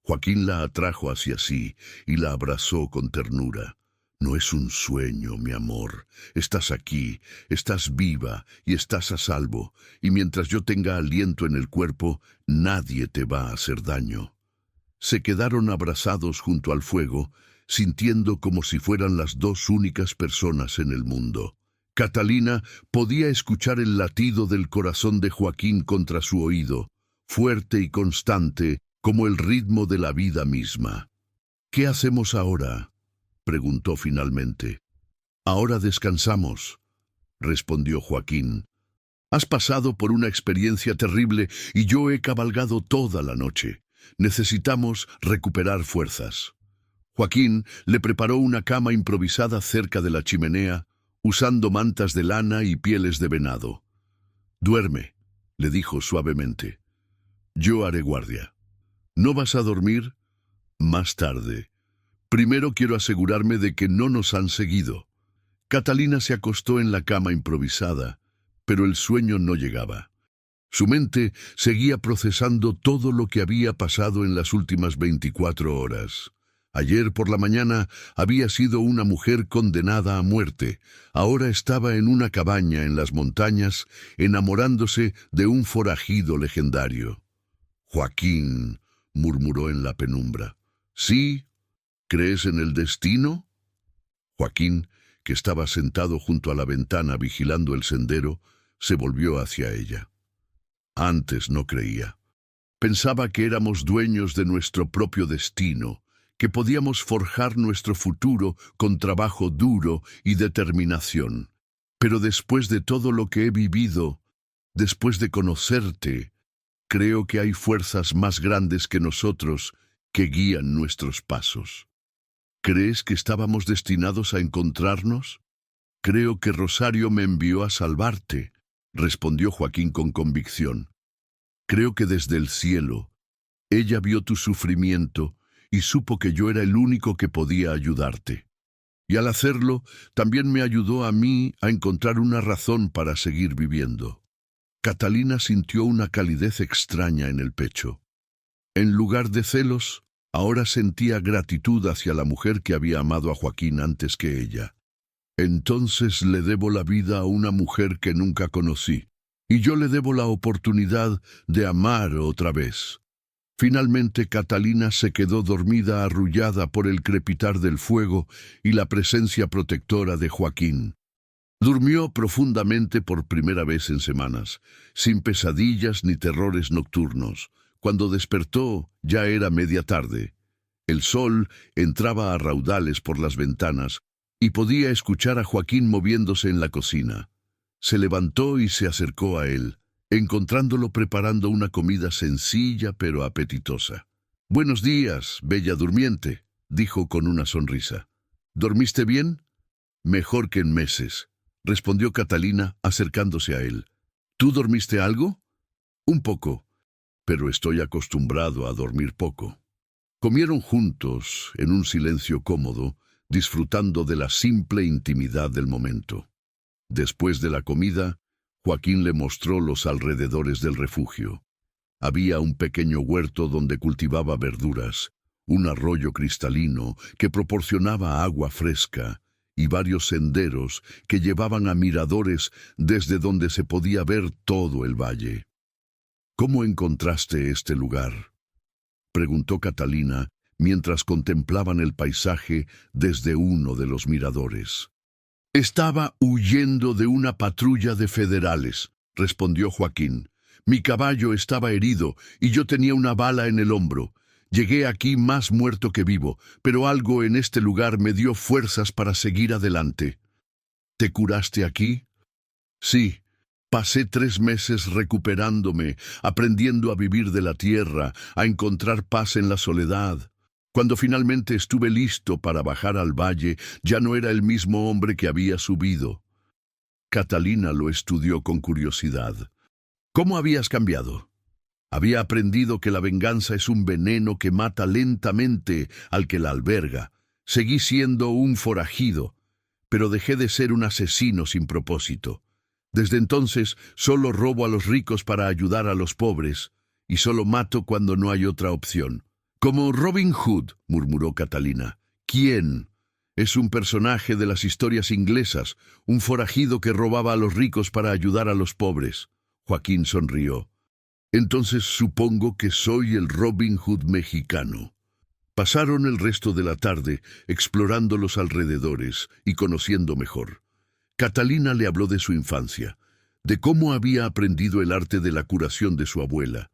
Joaquín la atrajo hacia sí y la abrazó con ternura. No es un sueño, mi amor. Estás aquí, estás viva y estás a salvo, y mientras yo tenga aliento en el cuerpo, nadie te va a hacer daño. Se quedaron abrazados junto al fuego, sintiendo como si fueran las 2 únicas personas en el mundo. Catalina podía escuchar el latido del corazón de Joaquín contra su oído, fuerte y constante como el ritmo de la vida misma. ¿Qué hacemos ahora?, preguntó finalmente. Ahora descansamos, respondió Joaquín. Has pasado por una experiencia terrible y yo he cabalgado toda la noche. Necesitamos recuperar fuerzas. Joaquín le preparó una cama improvisada cerca de la chimenea, usando mantas de lana y pieles de venado. Duerme, le dijo suavemente. Yo haré guardia. ¿No vas a dormir? Más tarde. Primero quiero asegurarme de que no nos han seguido. Catalina se acostó en la cama improvisada, pero el sueño no llegaba. Su mente seguía procesando todo lo que había pasado en las últimas 24 horas. Ayer por la mañana había sido una mujer condenada a muerte. Ahora estaba en una cabaña en las montañas, enamorándose de un forajido legendario. Joaquín, murmuró en la penumbra. ¿Sí? ¿Crees en el destino? Joaquín, que estaba sentado junto a la ventana vigilando el sendero, se volvió hacia ella. Antes no creía. Pensaba que éramos dueños de nuestro propio destino, que podíamos forjar nuestro futuro con trabajo duro y determinación. Pero después de todo lo que he vivido, después de conocerte, creo que hay fuerzas más grandes que nosotros que guían nuestros pasos. ¿Crees que estábamos destinados a encontrarnos? Creo que Rosario me envió a salvarte, respondió Joaquín con convicción. Creo que desde el cielo, ella vio tu sufrimiento y supo que yo era el único que podía ayudarte. Y al hacerlo, también me ayudó a mí a encontrar una razón para seguir viviendo. Catalina sintió una calidez extraña en el pecho. En lugar de celos, ahora sentía gratitud hacia la mujer que había amado a Joaquín antes que ella. Entonces le debo la vida a una mujer que nunca conocí, y yo le debo la oportunidad de amar otra vez. Finalmente Catalina se quedó dormida arrullada por el crepitar del fuego y la presencia protectora de Joaquín. Durmió profundamente por primera vez en semanas, sin pesadillas ni terrores nocturnos. Cuando despertó ya era media tarde. El sol entraba a raudales por las ventanas y podía escuchar a Joaquín moviéndose en la cocina. Se levantó y se acercó a él, encontrándolo preparando una comida sencilla pero apetitosa. «Buenos días, bella durmiente», dijo con una sonrisa. «¿Dormiste bien?» «Mejor que en meses», respondió Catalina acercándose a él. «¿Tú dormiste algo?» «Un poco, pero estoy acostumbrado a dormir poco». Comieron juntos, en un silencio cómodo, disfrutando de la simple intimidad del momento. Después de la comida, Joaquín le mostró los alrededores del refugio. Había un pequeño huerto donde cultivaba verduras, un arroyo cristalino que proporcionaba agua fresca y varios senderos que llevaban a miradores desde donde se podía ver todo el valle. ¿Cómo encontraste este lugar?, preguntó Catalina mientras contemplaban el paisaje desde uno de los miradores. Estaba huyendo de una patrulla de federales, respondió Joaquín. Mi caballo estaba herido y yo tenía una bala en el hombro. Llegué aquí más muerto que vivo, pero algo en este lugar me dio fuerzas para seguir adelante. ¿Te curaste aquí? Sí. Pasé 3 meses recuperándome, aprendiendo a vivir de la tierra, a encontrar paz en la soledad. Cuando finalmente estuve listo para bajar al valle, ya no era el mismo hombre que había subido. Catalina lo estudió con curiosidad. ¿Cómo habías cambiado? Había aprendido que la venganza es un veneno que mata lentamente al que la alberga. Seguí siendo un forajido, pero dejé de ser un asesino sin propósito. Desde entonces solo robo a los ricos para ayudar a los pobres, y solo mato cuando no hay otra opción. Como Robin Hood, murmuró Catalina. ¿Quién? Es un personaje de las historias inglesas, un forajido que robaba a los ricos para ayudar a los pobres. Joaquín sonrió. Entonces supongo que soy el Robin Hood mexicano. Pasaron el resto de la tarde explorando los alrededores y conociendo mejor. Catalina le habló de su infancia, de cómo había aprendido el arte de la curación de su abuela,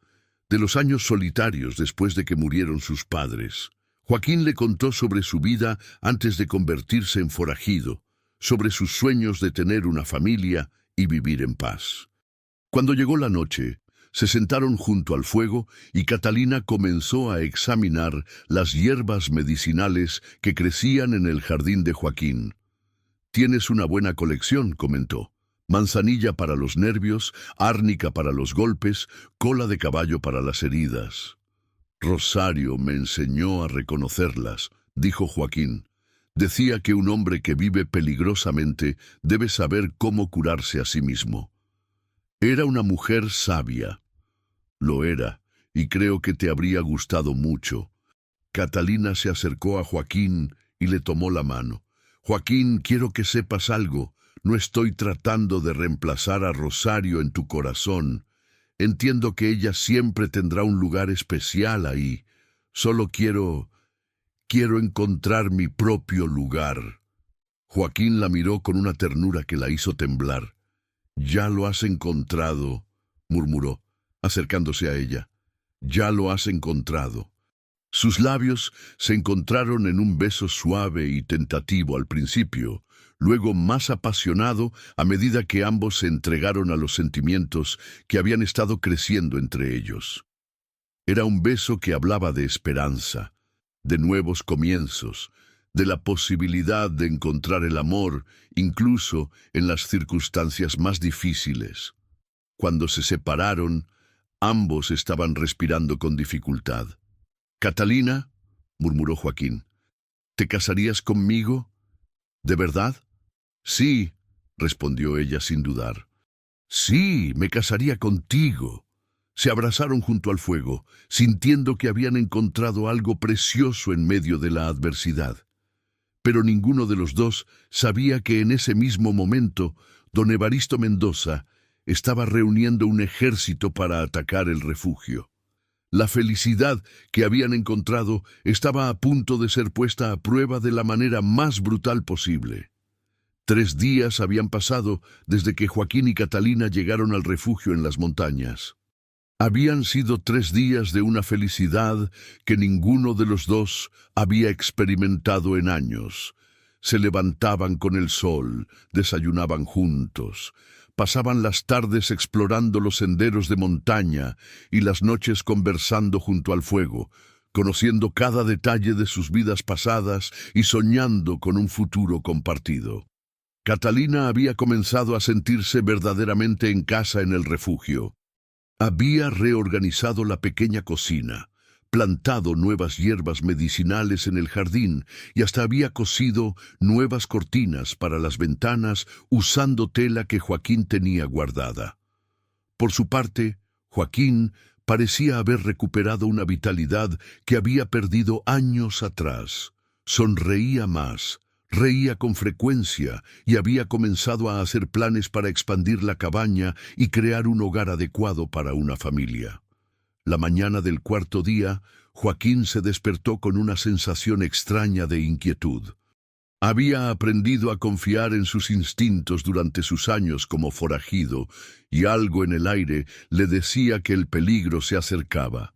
de los años solitarios después de que murieron sus padres. Joaquín le contó sobre su vida antes de convertirse en forajido, sobre sus sueños de tener una familia y vivir en paz. Cuando llegó la noche, se sentaron junto al fuego y Catalina comenzó a examinar las hierbas medicinales que crecían en el jardín de Joaquín. «Tienes una buena colección», comentó. Manzanilla para los nervios, árnica para los golpes, cola de caballo para las heridas. Rosario me enseñó a reconocerlas, dijo Joaquín. Decía que un hombre que vive peligrosamente debe saber cómo curarse a sí mismo. Era una mujer sabia. Lo era, y creo que te habría gustado mucho. Catalina se acercó a Joaquín y le tomó la mano. Joaquín, quiero que sepas algo. No estoy tratando de reemplazar a Rosario en tu corazón. Entiendo que ella siempre tendrá un lugar especial ahí. Solo quiero encontrar mi propio lugar. Joaquín la miró con una ternura que la hizo temblar. «Ya lo has encontrado», murmuró, acercándose a ella. «Ya lo has encontrado». Sus labios se encontraron en un beso suave y tentativo al principio, luego más apasionado a medida que ambos se entregaron a los sentimientos que habían estado creciendo entre ellos. Era un beso que hablaba de esperanza, de nuevos comienzos, de la posibilidad de encontrar el amor, incluso en las circunstancias más difíciles. Cuando se separaron, ambos estaban respirando con dificultad. «Catalina», murmuró Joaquín, «¿te casarías conmigo? ¿De verdad?» «Sí», respondió ella sin dudar. «Sí, me casaría contigo». Se abrazaron junto al fuego, sintiendo que habían encontrado algo precioso en medio de la adversidad. Pero ninguno de los dos sabía que en ese mismo momento don Evaristo Mendoza estaba reuniendo un ejército para atacar el refugio. La felicidad que habían encontrado estaba a punto de ser puesta a prueba de la manera más brutal posible. 3 días habían pasado desde que Joaquín y Catalina llegaron al refugio en las montañas. Habían sido 3 días de una felicidad que ninguno de los dos había experimentado en años. Se levantaban con el sol, desayunaban juntos, pasaban las tardes explorando los senderos de montaña y las noches conversando junto al fuego, conociendo cada detalle de sus vidas pasadas y soñando con un futuro compartido. Catalina había comenzado a sentirse verdaderamente en casa en el refugio. Había reorganizado la pequeña cocina, plantado nuevas hierbas medicinales en el jardín y hasta había cosido nuevas cortinas para las ventanas usando tela que Joaquín tenía guardada. Por su parte, Joaquín parecía haber recuperado una vitalidad que había perdido años atrás. Sonreía más, reía con frecuencia y había comenzado a hacer planes para expandir la cabaña y crear un hogar adecuado para una familia. La mañana del cuarto día, Joaquín se despertó con una sensación extraña de inquietud. Había aprendido a confiar en sus instintos durante sus años como forajido, y algo en el aire le decía que el peligro se acercaba.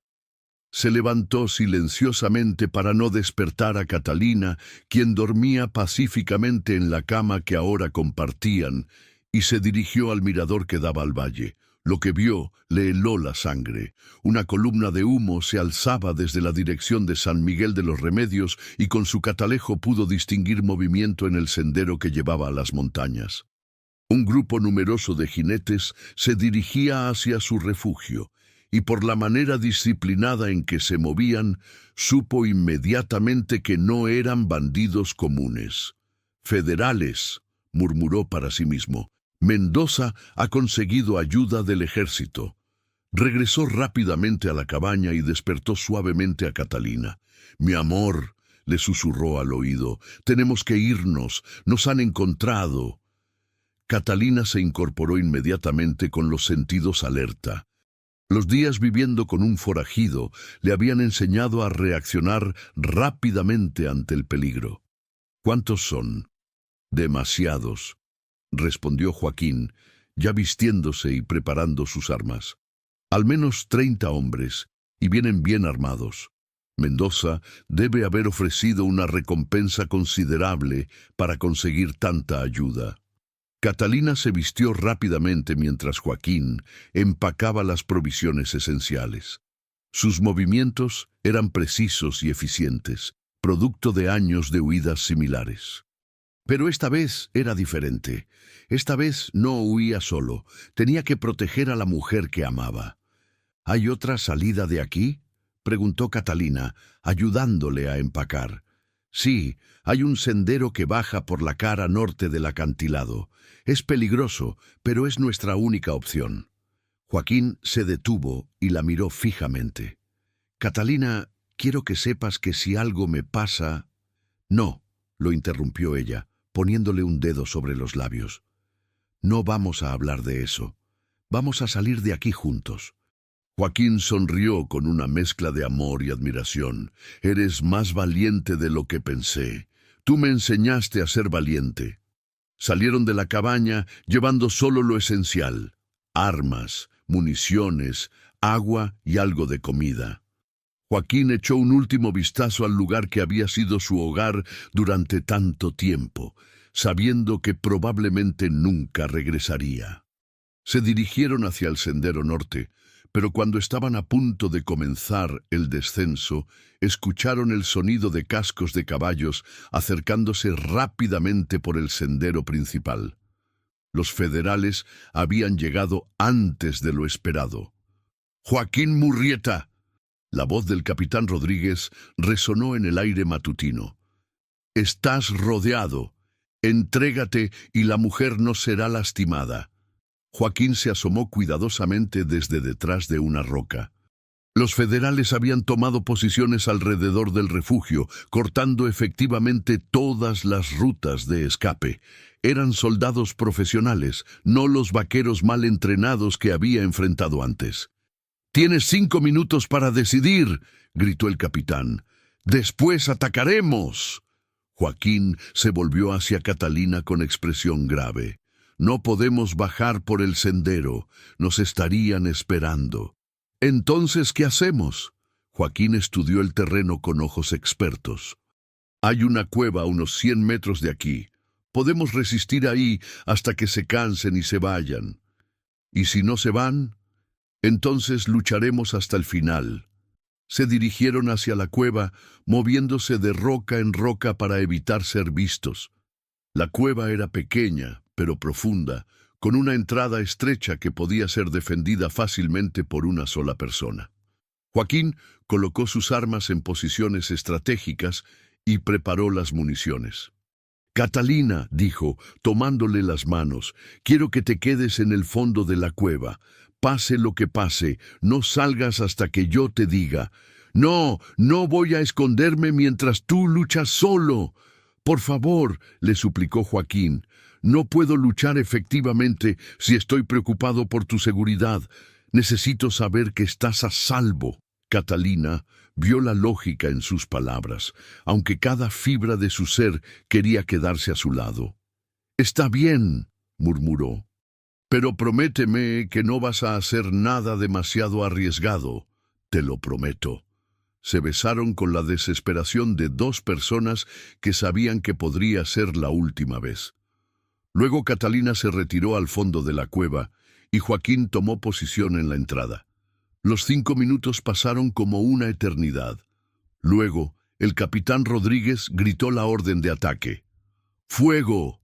Se levantó silenciosamente para no despertar a Catalina, quien dormía pacíficamente en la cama que ahora compartían, y se dirigió al mirador que daba al valle. Lo que vio le heló la sangre. Una columna de humo se alzaba desde la dirección de San Miguel de los Remedios y con su catalejo pudo distinguir movimiento en el sendero que llevaba a las montañas. Un grupo numeroso de jinetes se dirigía hacia su refugio, y por la manera disciplinada en que se movían, supo inmediatamente que no eran bandidos comunes. «Federales», murmuró para sí mismo. «Mendoza ha conseguido ayuda del ejército». Regresó rápidamente a la cabaña y despertó suavemente a Catalina. «Mi amor», le susurró al oído, «tenemos que irnos, nos han encontrado». Catalina se incorporó inmediatamente con los sentidos alerta. Los días viviendo con un forajido le habían enseñado a reaccionar rápidamente ante el peligro. «¿Cuántos son?» «Demasiados», respondió Joaquín, ya vistiéndose y preparando sus armas. «Al menos 30 hombres, y vienen bien armados. Mendoza debe haber ofrecido una recompensa considerable para conseguir tanta ayuda». Catalina se vistió rápidamente mientras Joaquín empacaba las provisiones esenciales. Sus movimientos eran precisos y eficientes, producto de años de huidas similares. Pero esta vez era diferente. Esta vez no huía solo, tenía que proteger a la mujer que amaba. «¿Hay otra salida de aquí?», preguntó Catalina, ayudándole a empacar. «Sí, hay un sendero que baja por la cara norte del acantilado. Es peligroso, pero es nuestra única opción». Joaquín se detuvo y la miró fijamente. «Catalina, quiero que sepas que si algo me pasa...» «No», lo interrumpió ella, poniéndole un dedo sobre los labios. «No vamos a hablar de eso. Vamos a salir de aquí juntos». Joaquín sonrió con una mezcla de amor y admiración. «Eres más valiente de lo que pensé. Tú me enseñaste a ser valiente». Salieron de la cabaña llevando solo lo esencial: armas, municiones, agua y algo de comida. Joaquín echó un último vistazo al lugar que había sido su hogar durante tanto tiempo, sabiendo que probablemente nunca regresaría. Se dirigieron hacia el sendero norte, pero cuando estaban a punto de comenzar el descenso, escucharon el sonido de cascos de caballos acercándose rápidamente por el sendero principal. Los federales habían llegado antes de lo esperado. «¡Joaquín Murrieta!». La voz del capitán Rodríguez resonó en el aire matutino. «Estás rodeado. Entrégate y la mujer no será lastimada». Joaquín se asomó cuidadosamente desde detrás de una roca. Los federales habían tomado posiciones alrededor del refugio, cortando efectivamente todas las rutas de escape. Eran soldados profesionales, no los vaqueros mal entrenados que había enfrentado antes. «Tienes 5 minutos para decidir», gritó el capitán. «Después atacaremos». Joaquín se volvió hacia Catalina con expresión grave. «No podemos bajar por el sendero, nos estarían esperando». «Entonces, ¿qué hacemos?». Joaquín estudió el terreno con ojos expertos. «Hay una cueva a unos 100 metros de aquí. Podemos resistir ahí hasta que se cansen y se vayan. ¿Y si no se van? Entonces lucharemos hasta el final». Se dirigieron hacia la cueva, moviéndose de roca en roca para evitar ser vistos. La cueva era pequeña, pero profunda, con una entrada estrecha que podía ser defendida fácilmente por una sola persona. Joaquín colocó sus armas en posiciones estratégicas y preparó las municiones. «Catalina», dijo, tomándole las manos, «quiero que te quedes en el fondo de la cueva. Pase lo que pase, no salgas hasta que yo te diga. No, no voy a esconderme mientras tú luchas solo». «Por favor», le suplicó Joaquín, «no puedo luchar efectivamente si estoy preocupado por tu seguridad. Necesito saber que estás a salvo». Catalina vio la lógica en sus palabras, aunque cada fibra de su ser quería quedarse a su lado. «Está bien», murmuró, «pero prométeme que no vas a hacer nada demasiado arriesgado. Te lo prometo». Se besaron con la desesperación de dos personas que sabían que podría ser la última vez. Luego Catalina se retiró al fondo de la cueva y Joaquín tomó posición en la entrada. Los 5 minutos pasaron como una eternidad. Luego, el capitán Rodríguez gritó la orden de ataque. ¡Fuego!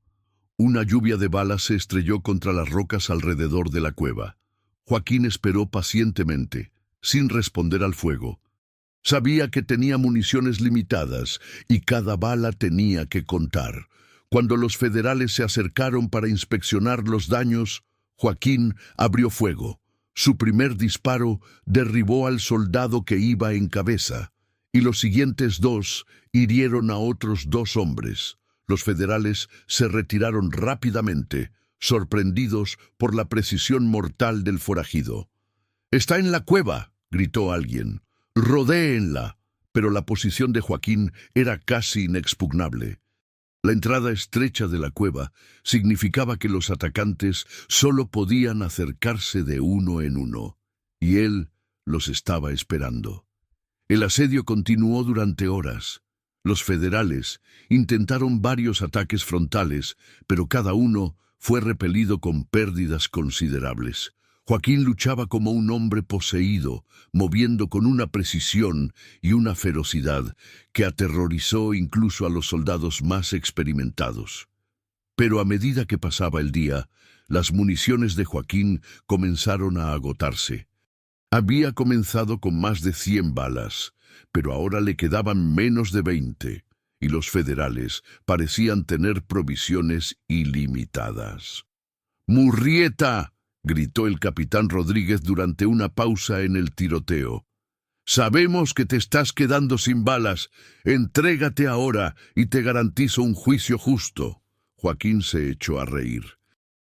Una lluvia de balas se estrelló contra las rocas alrededor de la cueva. Joaquín esperó pacientemente, sin responder al fuego. Sabía que tenía municiones limitadas y cada bala tenía que contar. Cuando los federales se acercaron para inspeccionar los daños, Joaquín abrió fuego. Su primer disparo derribó al soldado que iba en cabeza, y los siguientes 2 hirieron a otros 2 hombres. Los federales se retiraron rápidamente, sorprendidos por la precisión mortal del forajido. «¡Está en la cueva!», gritó alguien. «Rodéenla». Pero la posición de Joaquín era casi inexpugnable. La entrada estrecha de la cueva significaba que los atacantes solo podían acercarse de uno en uno, y él los estaba esperando. El asedio continuó durante horas. Los federales intentaron varios ataques frontales, pero cada uno fue repelido con pérdidas considerables. Joaquín luchaba como un hombre poseído, moviendo con una precisión y una ferocidad que aterrorizó incluso a los soldados más experimentados. Pero a medida que pasaba el día, las municiones de Joaquín comenzaron a agotarse. Había comenzado con más de 100 balas, pero ahora le quedaban menos de 20, y los federales parecían tener provisiones ilimitadas. «¡Murrieta!», gritó el capitán Rodríguez durante una pausa en el tiroteo. «Sabemos que te estás quedando sin balas. Entrégate ahora y te garantizo un juicio justo». Joaquín se echó a reír.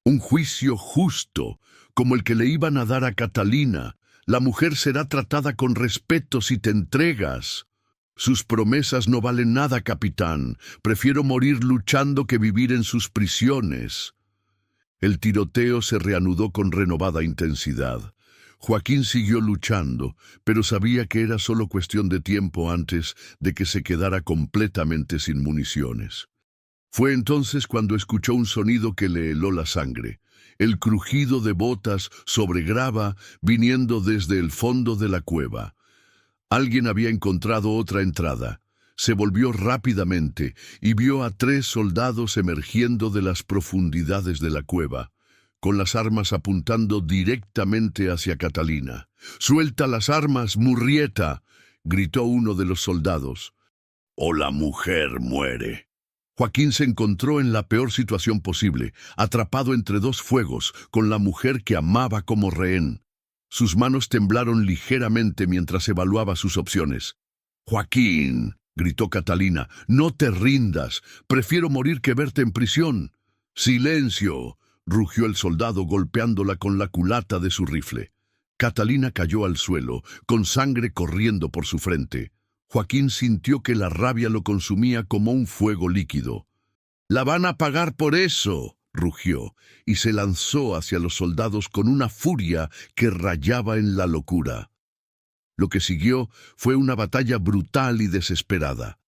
«Un juicio justo, como el que le iban a dar a Catalina. La mujer será tratada con respeto si te entregas». «Sus promesas no valen nada, capitán. Prefiero morir luchando que vivir en sus prisiones». El tiroteo se reanudó con renovada intensidad. Joaquín siguió luchando, pero sabía que era solo cuestión de tiempo antes de que se quedara completamente sin municiones. Fue entonces cuando escuchó un sonido que le heló la sangre, el crujido de botas sobre grava viniendo desde el fondo de la cueva. Alguien había encontrado otra entrada. Se volvió rápidamente y vio a 3 soldados emergiendo de las profundidades de la cueva, con las armas apuntando directamente hacia Catalina. «¡Suelta las armas, Murrieta!», gritó uno de los soldados. «O la mujer muere». Joaquín se encontró en la peor situación posible, atrapado entre 2 fuegos, con la mujer que amaba como rehén. Sus manos temblaron ligeramente mientras evaluaba sus opciones. «Joaquín», gritó Catalina, «no te rindas. Prefiero morir que verte en prisión». «¡Silencio!», rugió el soldado golpeándola con la culata de su rifle. Catalina cayó al suelo, con sangre corriendo por su frente. Joaquín sintió que la rabia lo consumía como un fuego líquido. «¡La van a pagar por eso!», rugió, y se lanzó hacia los soldados con una furia que rayaba en la locura. Lo que siguió fue una batalla brutal y desesperada.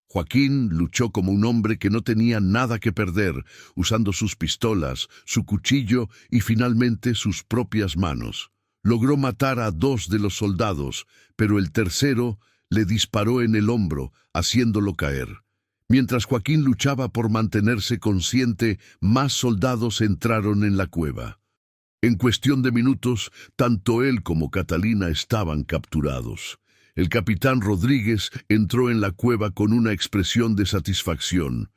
Joaquín luchó como un hombre que no tenía nada que perder, usando sus pistolas, su cuchillo y finalmente sus propias manos. Logró matar a 2 de los soldados, pero el tercero le disparó en el hombro, haciéndolo caer. Mientras Joaquín luchaba por mantenerse consciente, más soldados entraron en la cueva. En cuestión de minutos, tanto él como Catalina estaban capturados. El capitán Rodríguez entró en la cueva con una expresión de satisfacción.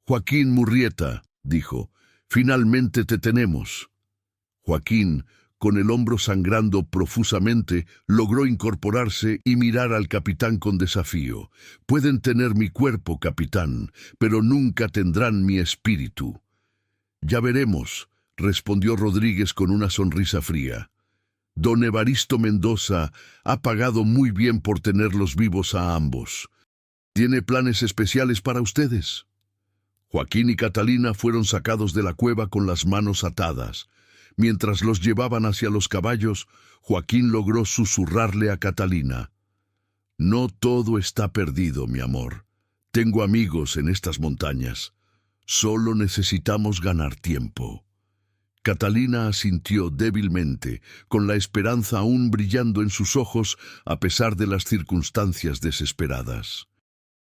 «Joaquín Murrieta», dijo, «finalmente te tenemos». Joaquín, con el hombro sangrando profusamente, logró incorporarse y mirar al capitán con desafío. «Pueden tener mi cuerpo, capitán, pero nunca tendrán mi espíritu». «Ya veremos», respondió Rodríguez con una sonrisa fría. «Don Evaristo Mendoza ha pagado muy bien por tenerlos vivos a ambos. ¿Tiene planes especiales para ustedes?» Joaquín y Catalina fueron sacados de la cueva con las manos atadas. Mientras los llevaban hacia los caballos, Joaquín logró susurrarle a Catalina: «No todo está perdido, mi amor. Tengo amigos en estas montañas. Solo necesitamos ganar tiempo». Catalina asintió débilmente, con la esperanza aún brillando en sus ojos a pesar de las circunstancias desesperadas.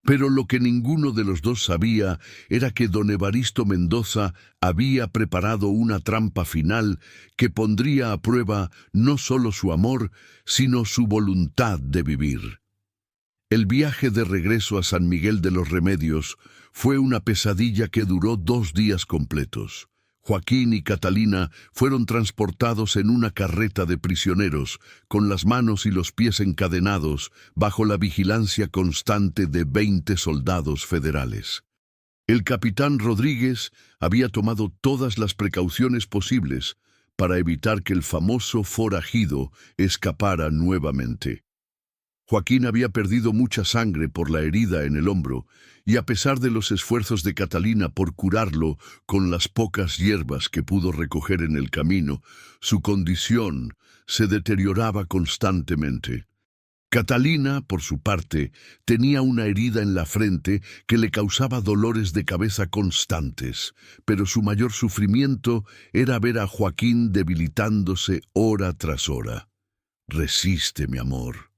Pero lo que ninguno de los dos sabía era que don Evaristo Mendoza había preparado una trampa final que pondría a prueba no solo su amor, sino su voluntad de vivir. El viaje de regreso a San Miguel de los Remedios fue una pesadilla que duró 2 días completos. Joaquín y Catalina fueron transportados en una carreta de prisioneros, con las manos y los pies encadenados, bajo la vigilancia constante de 20 soldados federales. El capitán Rodríguez había tomado todas las precauciones posibles para evitar que el famoso forajido escapara nuevamente. Joaquín había perdido mucha sangre por la herida en el hombro, y a pesar de los esfuerzos de Catalina por curarlo con las pocas hierbas que pudo recoger en el camino, su condición se deterioraba constantemente. Catalina, por su parte, tenía una herida en la frente que le causaba dolores de cabeza constantes, pero su mayor sufrimiento era ver a Joaquín debilitándose hora tras hora. «Resiste, mi amor»,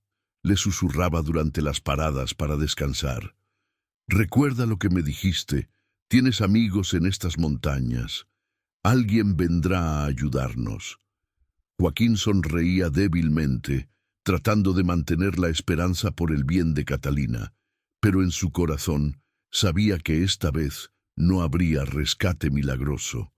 le susurraba durante las paradas para descansar. «Recuerda lo que me dijiste. Tienes amigos en estas montañas. Alguien vendrá a ayudarnos». Joaquín sonreía débilmente, tratando de mantener la esperanza por el bien de Catalina, pero en su corazón sabía que esta vez no habría rescate milagroso.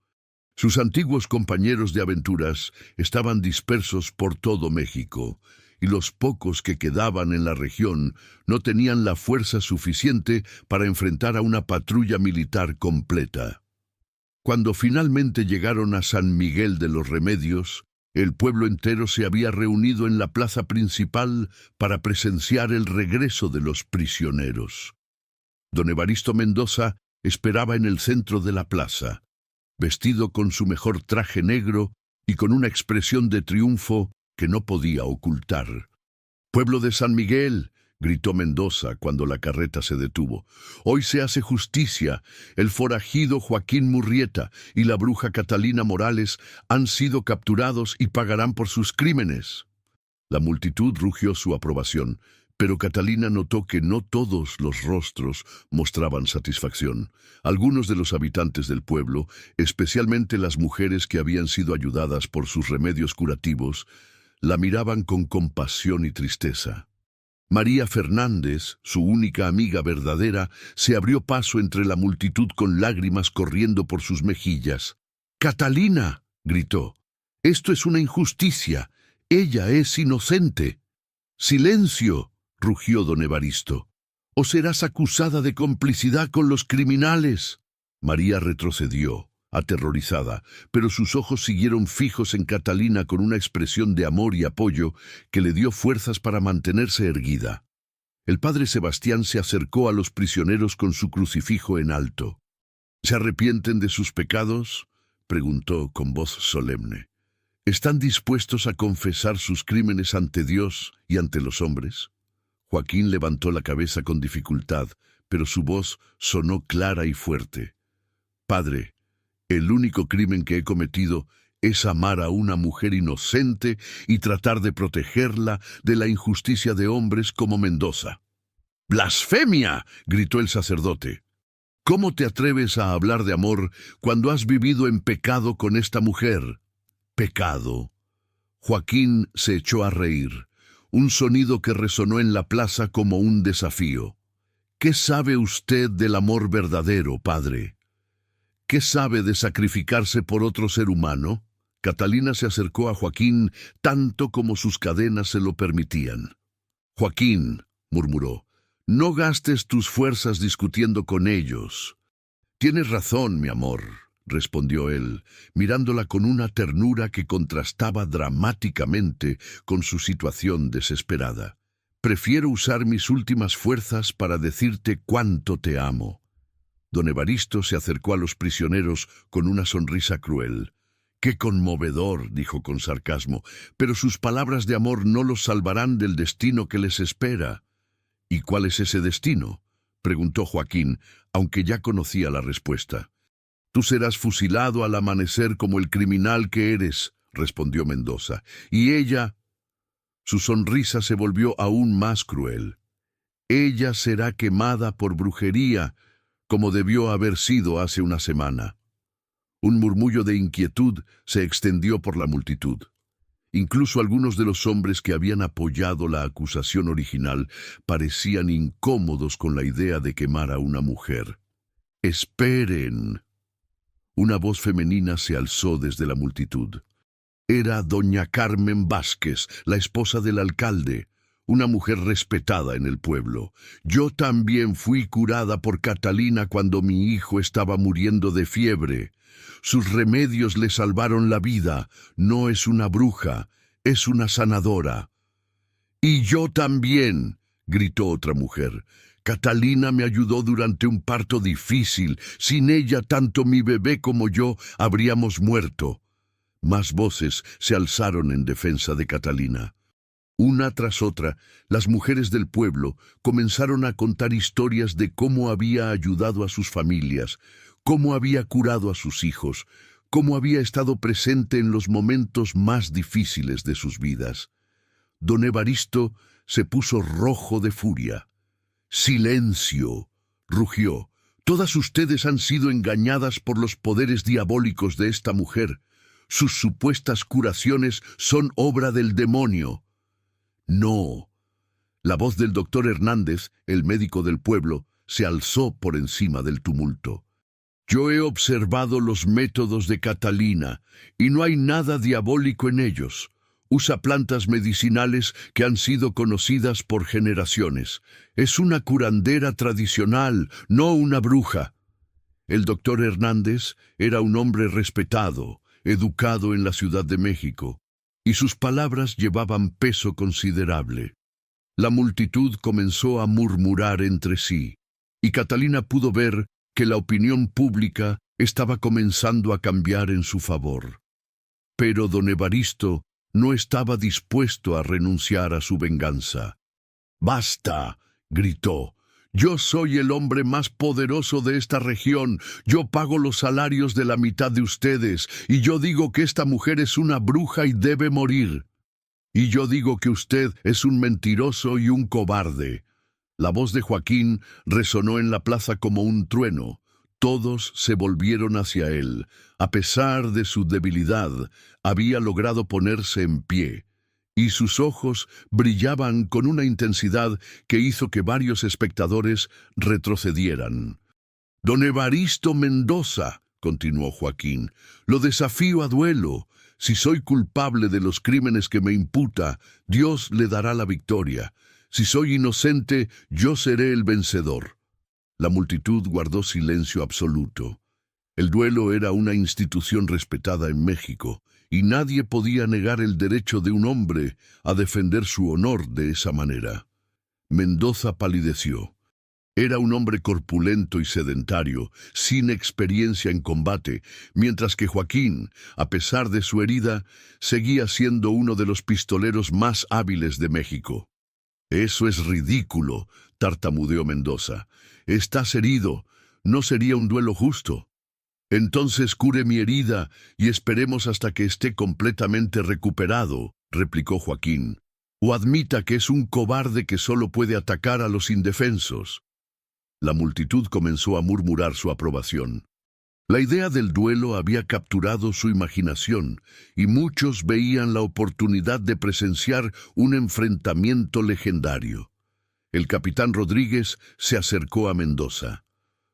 Sus antiguos compañeros de aventuras estaban dispersos por todo México, y los pocos que quedaban en la región no tenían la fuerza suficiente para enfrentar a una patrulla militar completa. Cuando finalmente llegaron a San Miguel de los Remedios, el pueblo entero se había reunido en la plaza principal para presenciar el regreso de los prisioneros. Don Evaristo Mendoza esperaba en el centro de la plaza, vestido con su mejor traje negro y con una expresión de triunfo que no podía ocultar. «Pueblo de San Miguel», gritó Mendoza cuando la carreta se detuvo, «hoy se hace justicia. El forajido Joaquín Murrieta y la bruja Catalina Morales han sido capturados y pagarán por sus crímenes». La multitud rugió su aprobación, pero Catalina notó que no todos los rostros mostraban satisfacción. Algunos de los habitantes del pueblo, especialmente las mujeres que habían sido ayudadas por sus remedios curativos, la miraban con compasión y tristeza. María Fernández, su única amiga verdadera, se abrió paso entre la multitud con lágrimas corriendo por sus mejillas. «¡Catalina!», gritó. «Esto es una injusticia. Ella es inocente». «¡Silencio!», rugió don Evaristo. «O serás acusada de complicidad con los criminales». María retrocedió, aterrorizada, pero sus ojos siguieron fijos en Catalina con una expresión de amor y apoyo que le dio fuerzas para mantenerse erguida. El padre Sebastián se acercó a los prisioneros con su crucifijo en alto. «¿Se arrepienten de sus pecados?», preguntó con voz solemne. «¿Están dispuestos a confesar sus crímenes ante Dios y ante los hombres?». Joaquín levantó la cabeza con dificultad, pero su voz sonó clara y fuerte. «Padre, el único crimen que he cometido es amar a una mujer inocente y tratar de protegerla de la injusticia de hombres como Mendoza». «¡Blasfemia!», gritó el sacerdote. «¿Cómo te atreves a hablar de amor cuando has vivido en pecado con esta mujer?». Pecado. Joaquín se echó a reír, un sonido que resonó en la plaza como un desafío. ¿Qué sabe usted del amor verdadero, padre? ¿Qué sabe de sacrificarse por otro ser humano? Catalina se acercó a Joaquín tanto como sus cadenas se lo permitían. Joaquín, murmuró, no gastes tus fuerzas discutiendo con ellos. Tienes razón, mi amor, respondió él, mirándola con una ternura que contrastaba dramáticamente con su situación desesperada. Prefiero usar mis últimas fuerzas para decirte cuánto te amo. Don Evaristo se acercó a los prisioneros con una sonrisa cruel. ¡Qué conmovedor!, dijo con sarcasmo, pero sus palabras de amor no los salvarán del destino que les espera. ¿Y cuál es ese destino?, preguntó Joaquín, aunque ya conocía la respuesta. Tú serás fusilado al amanecer como el criminal que eres, respondió Mendoza, y ella... Su sonrisa se volvió aún más cruel. Ella será quemada por brujería, como debió haber sido hace una semana. Un murmullo de inquietud se extendió por la multitud. Incluso algunos de los hombres que habían apoyado la acusación original parecían incómodos con la idea de quemar a una mujer. ¡Esperen! Una voz femenina se alzó desde la multitud. Era doña Carmen Vázquez, la esposa del alcalde, una mujer respetada en el pueblo. Yo también fui curada por Catalina cuando mi hijo estaba muriendo de fiebre. Sus remedios le salvaron la vida. No es una bruja, es una sanadora. Y yo también, gritó otra mujer. Catalina me ayudó durante un parto difícil. Sin ella, tanto mi bebé como yo habríamos muerto. Más voces se alzaron en defensa de Catalina. Una tras otra, las mujeres del pueblo comenzaron a contar historias de cómo había ayudado a sus familias, cómo había curado a sus hijos, cómo había estado presente en los momentos más difíciles de sus vidas. Don Evaristo se puso rojo de furia. ¡Silencio!, rugió. Todas ustedes han sido engañadas por los poderes diabólicos de esta mujer. Sus supuestas curaciones son obra del demonio. No. La voz del doctor Hernández, el médico del pueblo, se alzó por encima del tumulto. Yo he observado los métodos de Catalina, y no hay nada diabólico en ellos. Usa plantas medicinales que han sido conocidas por generaciones. Es una curandera tradicional, no una bruja. El doctor Hernández era un hombre respetado, educado en la Ciudad de México, y sus palabras llevaban peso considerable. La multitud comenzó a murmurar entre sí, y Catalina pudo ver que la opinión pública estaba comenzando a cambiar en su favor. Pero don Evaristo no estaba dispuesto a renunciar a su venganza. «¡Basta!», gritó. «Yo soy el hombre más poderoso de esta región. Yo pago los salarios de la mitad de ustedes, y yo digo que esta mujer es una bruja y debe morir. Y yo digo que usted es un mentiroso y un cobarde». La voz de Joaquín resonó en la plaza como un trueno. Todos se volvieron hacia él. A pesar de su debilidad, había logrado ponerse en pie, y sus ojos brillaban con una intensidad que hizo que varios espectadores retrocedieran. «Don Evaristo Mendoza», continuó Joaquín, «lo desafío a duelo. Si soy culpable de los crímenes que me imputa, Dios le dará la victoria. Si soy inocente, yo seré el vencedor». La multitud guardó silencio absoluto. El duelo era una institución respetada en México, y nadie podía negar el derecho de un hombre a defender su honor de esa manera. Mendoza palideció. Era un hombre corpulento y sedentario, sin experiencia en combate, mientras que Joaquín, a pesar de su herida, seguía siendo uno de los pistoleros más hábiles de México. «Eso es ridículo», tartamudeó Mendoza. «Estás herido. No sería un duelo justo». «Entonces cure mi herida y esperemos hasta que esté completamente recuperado», replicó Joaquín. «O admita que es un cobarde que solo puede atacar a los indefensos». La multitud comenzó a murmurar su aprobación. La idea del duelo había capturado su imaginación y muchos veían la oportunidad de presenciar un enfrentamiento legendario. El capitán Rodríguez se acercó a Mendoza.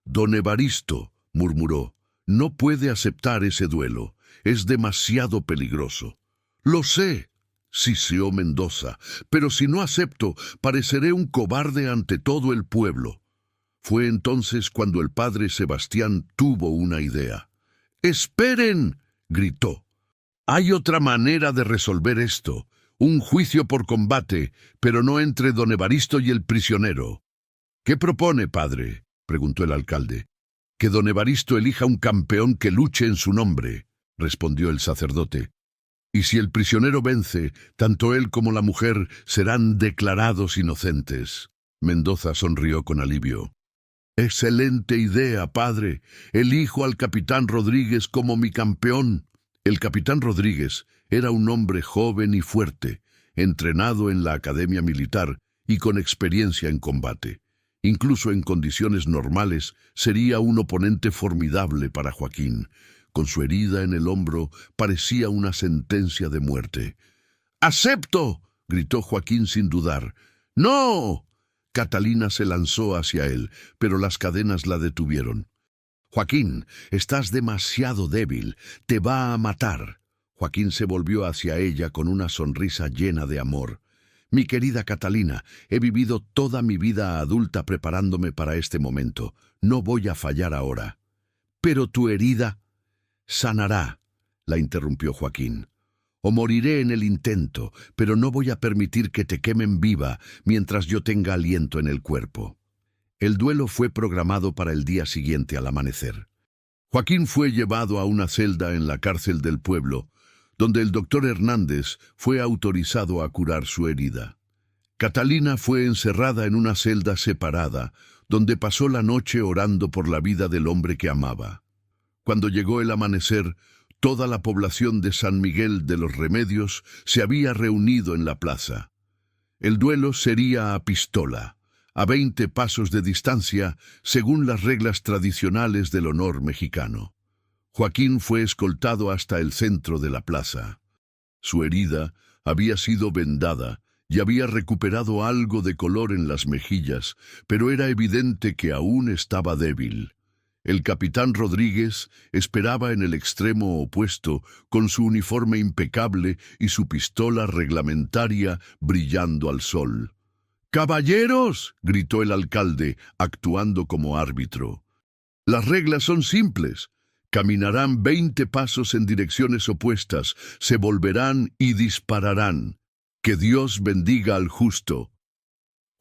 «Don Evaristo», murmuró, «no puede aceptar ese duelo. Es demasiado peligroso». «Lo sé», siseó Mendoza, «pero si no acepto, pareceré un cobarde ante todo el pueblo». Fue entonces cuando el padre Sebastián tuvo una idea. «¡Esperen!», gritó. «Hay otra manera de resolver esto. Un juicio por combate, pero no entre don Evaristo y el prisionero». «¿Qué propone, padre?», preguntó el alcalde. «Que don Evaristo elija un campeón que luche en su nombre», respondió el sacerdote. «Y si el prisionero vence, tanto él como la mujer serán declarados inocentes». Mendoza sonrió con alivio. «Excelente idea, padre. Elijo al capitán Rodríguez como mi campeón». El capitán Rodríguez era un hombre joven y fuerte, entrenado en la academia militar y con experiencia en combate. Incluso en condiciones normales sería un oponente formidable para Joaquín. Con su herida en el hombro parecía una sentencia de muerte. «¡Acepto!», gritó Joaquín sin dudar. «¡No!». Catalina se lanzó hacia él, pero las cadenas la detuvieron. «Joaquín, estás demasiado débil. Te va a matar». Joaquín se volvió hacia ella con una sonrisa llena de amor. «Mi querida Catalina, he vivido toda mi vida adulta preparándome para este momento. No voy a fallar ahora». «Pero tu herida sanará», la interrumpió Joaquín. «O moriré en el intento, pero no voy a permitir que te quemen viva mientras yo tenga aliento en el cuerpo». El duelo fue programado para el día siguiente al amanecer. Joaquín fue llevado a una celda en la cárcel del pueblo, donde el doctor Hernández fue autorizado a curar su herida. Catalina fue encerrada en una celda separada, donde pasó la noche orando por la vida del hombre que amaba. Cuando llegó el amanecer, toda la población de San Miguel de los Remedios se había reunido en la plaza. El duelo sería a pistola, a 20 pasos de distancia, según las reglas tradicionales del honor mexicano. Joaquín fue escoltado hasta el centro de la plaza. Su herida había sido vendada y había recuperado algo de color en las mejillas, pero era evidente que aún estaba débil. El capitán Rodríguez esperaba en el extremo opuesto, con su uniforme impecable y su pistola reglamentaria brillando al sol. «¡Caballeros!», gritó el alcalde, actuando como árbitro. «Las reglas son simples. Caminarán 20 pasos en direcciones opuestas, se volverán y dispararán. Que Dios bendiga al justo».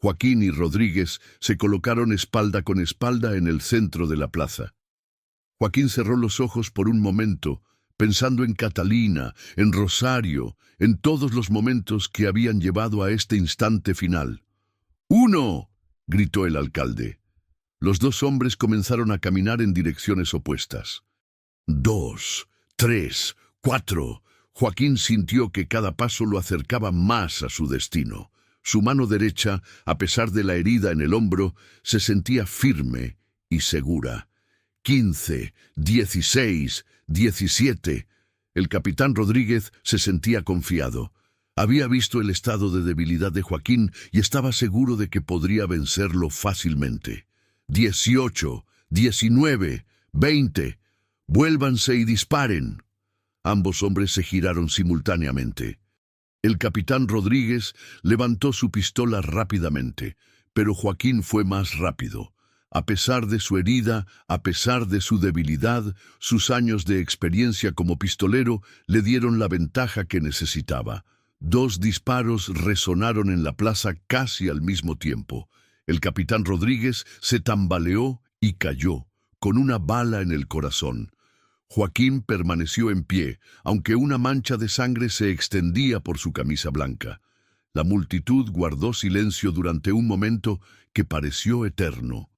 Joaquín y Rodríguez se colocaron espalda con espalda en el centro de la plaza. Joaquín cerró los ojos por un momento, pensando en Catalina, en Rosario, en todos los momentos que habían llevado a este instante final. «¡Uno!», gritó el alcalde. Los dos hombres comenzaron a caminar en direcciones opuestas. 2, 3, 4. Joaquín sintió que cada paso lo acercaba más a su destino. Su mano derecha, a pesar de la herida en el hombro, se sentía firme y segura. 15, 16, 17. El capitán Rodríguez se sentía confiado. Había visto el estado de debilidad de Joaquín y estaba seguro de que podría vencerlo fácilmente. 18, 19, 20. «Vuélvanse y disparen». Ambos hombres se giraron simultáneamente. El capitán Rodríguez levantó su pistola rápidamente, pero Joaquín fue más rápido. A pesar de su herida, a pesar de su debilidad, sus años de experiencia como pistolero le dieron la ventaja que necesitaba. 2 disparos resonaron en la plaza casi al mismo tiempo. El capitán Rodríguez se tambaleó y cayó, con una bala en el corazón. Joaquín permaneció en pie, aunque una mancha de sangre se extendía por su camisa blanca. La multitud guardó silencio durante un momento que pareció eterno.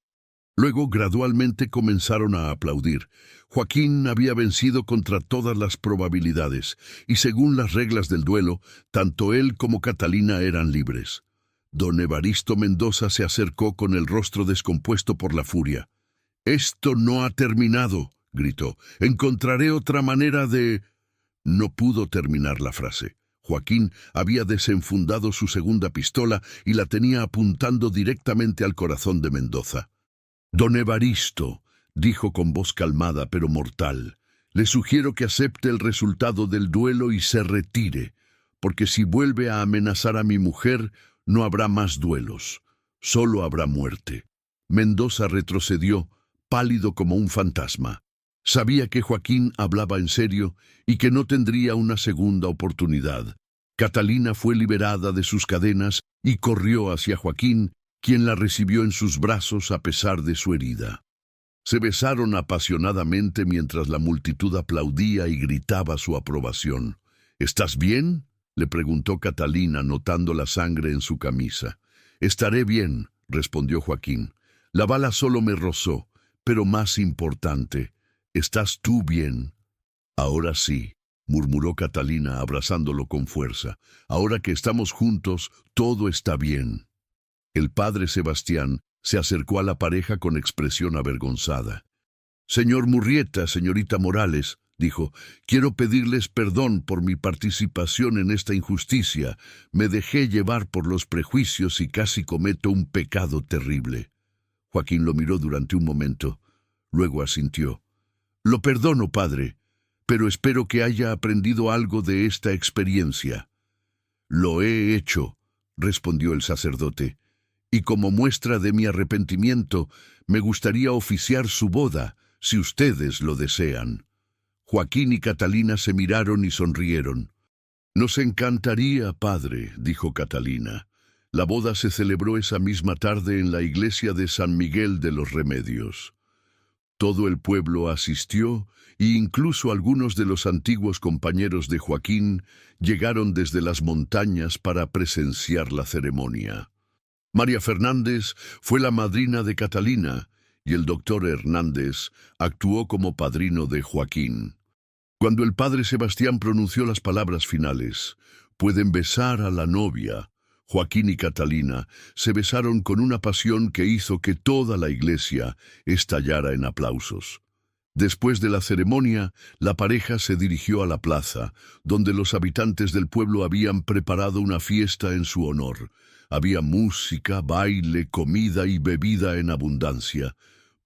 Luego gradualmente comenzaron a aplaudir. Joaquín había vencido contra todas las probabilidades, y según las reglas del duelo, tanto él como Catalina eran libres. Don Evaristo Mendoza se acercó con el rostro descompuesto por la furia. «Esto no ha terminado», gritó. «Encontraré otra manera de...» No pudo terminar la frase. Joaquín había desenfundado su segunda pistola y la tenía apuntando directamente al corazón de Mendoza. «Don Evaristo», dijo con voz calmada pero mortal, «le sugiero que acepte el resultado del duelo y se retire, porque si vuelve a amenazar a mi mujer, no habrá más duelos, solo habrá muerte». Mendoza retrocedió, pálido como un fantasma. Sabía que Joaquín hablaba en serio y que no tendría una segunda oportunidad. Catalina fue liberada de sus cadenas y corrió hacia Joaquín, quien la recibió en sus brazos a pesar de su herida. Se besaron apasionadamente mientras la multitud aplaudía y gritaba su aprobación. «¿Estás bien?», le preguntó Catalina, notando la sangre en su camisa. «Estaré bien», respondió Joaquín. «La bala solo me rozó, pero más importante, ¿estás tú bien?». «Ahora sí», murmuró Catalina, abrazándolo con fuerza. «Ahora que estamos juntos, todo está bien». El padre Sebastián se acercó a la pareja con expresión avergonzada. «Señor Murrieta, señorita Morales», dijo, «quiero pedirles perdón por mi participación en esta injusticia. Me dejé llevar por los prejuicios y casi cometo un pecado terrible». Joaquín lo miró durante un momento. Luego asintió. «Lo perdono, padre, pero espero que haya aprendido algo de esta experiencia». «Lo he hecho», respondió el sacerdote, «y como muestra de mi arrepentimiento, me gustaría oficiar su boda, si ustedes lo desean». Joaquín y Catalina se miraron y sonrieron. «Nos encantaría, padre», dijo Catalina. La boda se celebró esa misma tarde en la iglesia de San Miguel de los Remedios. Todo el pueblo asistió e incluso algunos de los antiguos compañeros de Joaquín llegaron desde las montañas para presenciar la ceremonia. María Fernández fue la madrina de Catalina y el doctor Hernández actuó como padrino de Joaquín. Cuando el padre Sebastián pronunció las palabras finales, «Pueden besar a la novia», Joaquín y Catalina se besaron con una pasión que hizo que toda la iglesia estallara en aplausos. Después de la ceremonia, la pareja se dirigió a la plaza, donde los habitantes del pueblo habían preparado una fiesta en su honor. Había música, baile, comida y bebida en abundancia.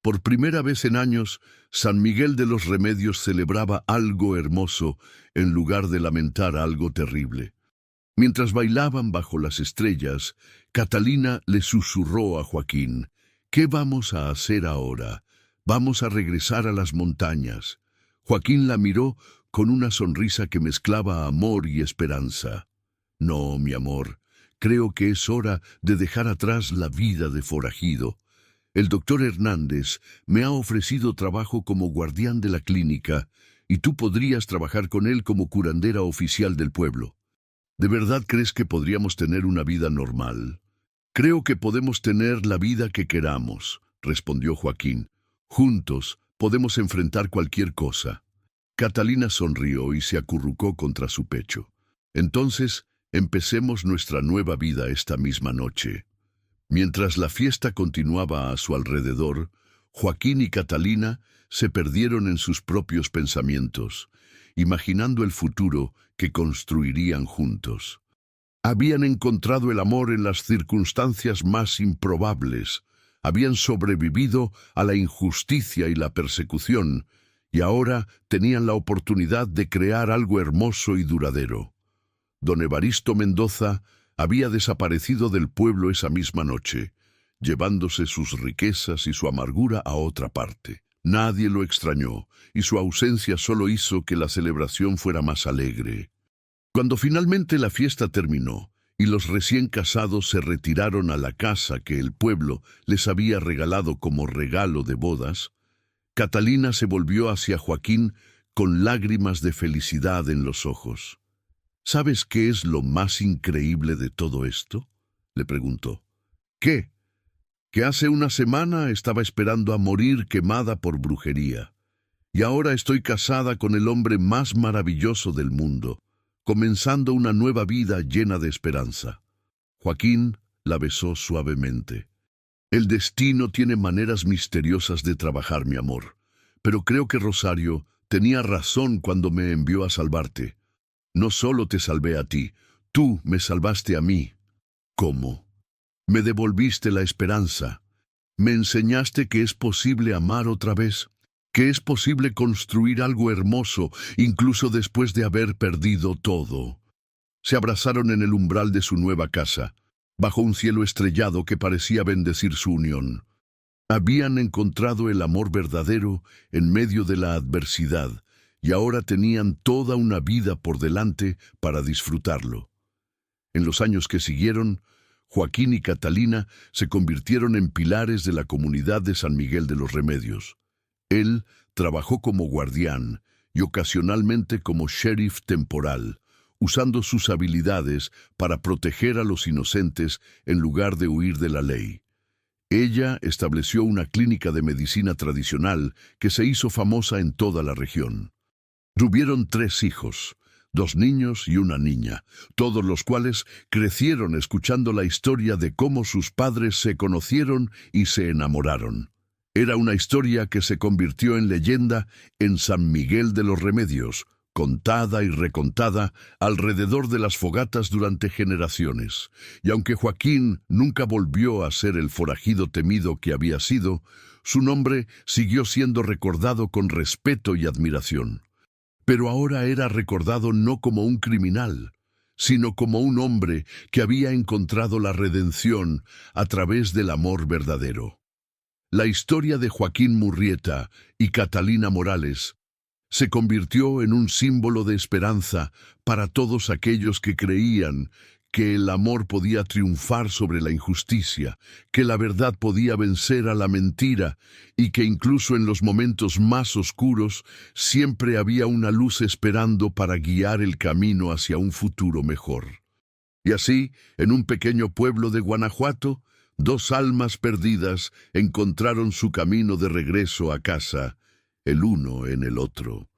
Por primera vez en años, San Miguel de los Remedios celebraba algo hermoso en lugar de lamentar algo terrible. Mientras bailaban bajo las estrellas, Catalina le susurró a Joaquín: «¿Qué vamos a hacer ahora? Vamos a regresar a las montañas». Joaquín la miró con una sonrisa que mezclaba amor y esperanza. «No, mi amor, creo que es hora de dejar atrás la vida de forajido. El doctor Hernández me ha ofrecido trabajo como guardián de la clínica y tú podrías trabajar con él como curandera oficial del pueblo. ¿De verdad crees que podríamos tener una vida normal?» «Creo que podemos tener la vida que queramos», respondió Joaquín. «Juntos podemos enfrentar cualquier cosa». Catalina sonrió y se acurrucó contra su pecho. «Entonces, empecemos nuestra nueva vida esta misma noche». Mientras la fiesta continuaba a su alrededor, Joaquín y Catalina se perdieron en sus propios pensamientos, imaginando el futuro que construirían juntos. Habían encontrado el amor en las circunstancias más improbables, habían sobrevivido a la injusticia y la persecución, y ahora tenían la oportunidad de crear algo hermoso y duradero. Don Evaristo Mendoza había desaparecido del pueblo esa misma noche, llevándose sus riquezas y su amargura a otra parte. Nadie lo extrañó, y su ausencia solo hizo que la celebración fuera más alegre. Cuando finalmente la fiesta terminó y los recién casados se retiraron a la casa que el pueblo les había regalado como regalo de bodas, Catalina se volvió hacia Joaquín con lágrimas de felicidad en los ojos. «¿Sabes qué es lo más increíble de todo esto?», le preguntó. «¿Qué?». «Que hace una semana estaba esperando a morir quemada por brujería, y ahora estoy casada con el hombre más maravilloso del mundo, comenzando una nueva vida llena de esperanza». Joaquín la besó suavemente. «El destino tiene maneras misteriosas de trabajar, mi amor, Pero creo que Rosario tenía razón cuando me envió a salvarte. No solo te salvé a ti, tú me salvaste a mí. ¿Cómo? Me devolviste la esperanza. Me enseñaste que es posible amar otra vez, que es posible construir algo hermoso, incluso después de haber perdido todo. Se abrazaron en el umbral de su nueva casa, bajo un cielo estrellado que parecía bendecir su unión. Habían encontrado el amor verdadero en medio de la adversidad, y ahora tenían toda una vida por delante para disfrutarlo. En los años que siguieron, Joaquín y Catalina se convirtieron en pilares de la comunidad de San Miguel de los Remedios. Él trabajó como guardián y ocasionalmente como sheriff temporal, usando sus habilidades para proteger a los inocentes en lugar de huir de la ley. Ella estableció una clínica de medicina tradicional que se hizo famosa en toda la región. Tuvieron 3 hijos, 2 niños y una niña, todos los cuales crecieron escuchando la historia de cómo sus padres se conocieron y se enamoraron. Era una historia que se convirtió en leyenda en San Miguel de los Remedios, contada y recontada alrededor de las fogatas durante generaciones. Y aunque Joaquín nunca volvió a ser el forajido temido que había sido, su nombre siguió siendo recordado con respeto y admiración. Pero ahora era recordado no como un criminal, sino como un hombre que había encontrado la redención a través del amor verdadero. La historia de Joaquín Murrieta y Catalina Morales se convirtió en un símbolo de esperanza para todos aquellos que creían que el amor podía triunfar sobre la injusticia, que la verdad podía vencer a la mentira y que incluso en los momentos más oscuros siempre había una luz esperando para guiar el camino hacia un futuro mejor. Y así, en un pequeño pueblo de Guanajuato, 2 almas perdidas encontraron su camino de regreso a casa, el uno en el otro.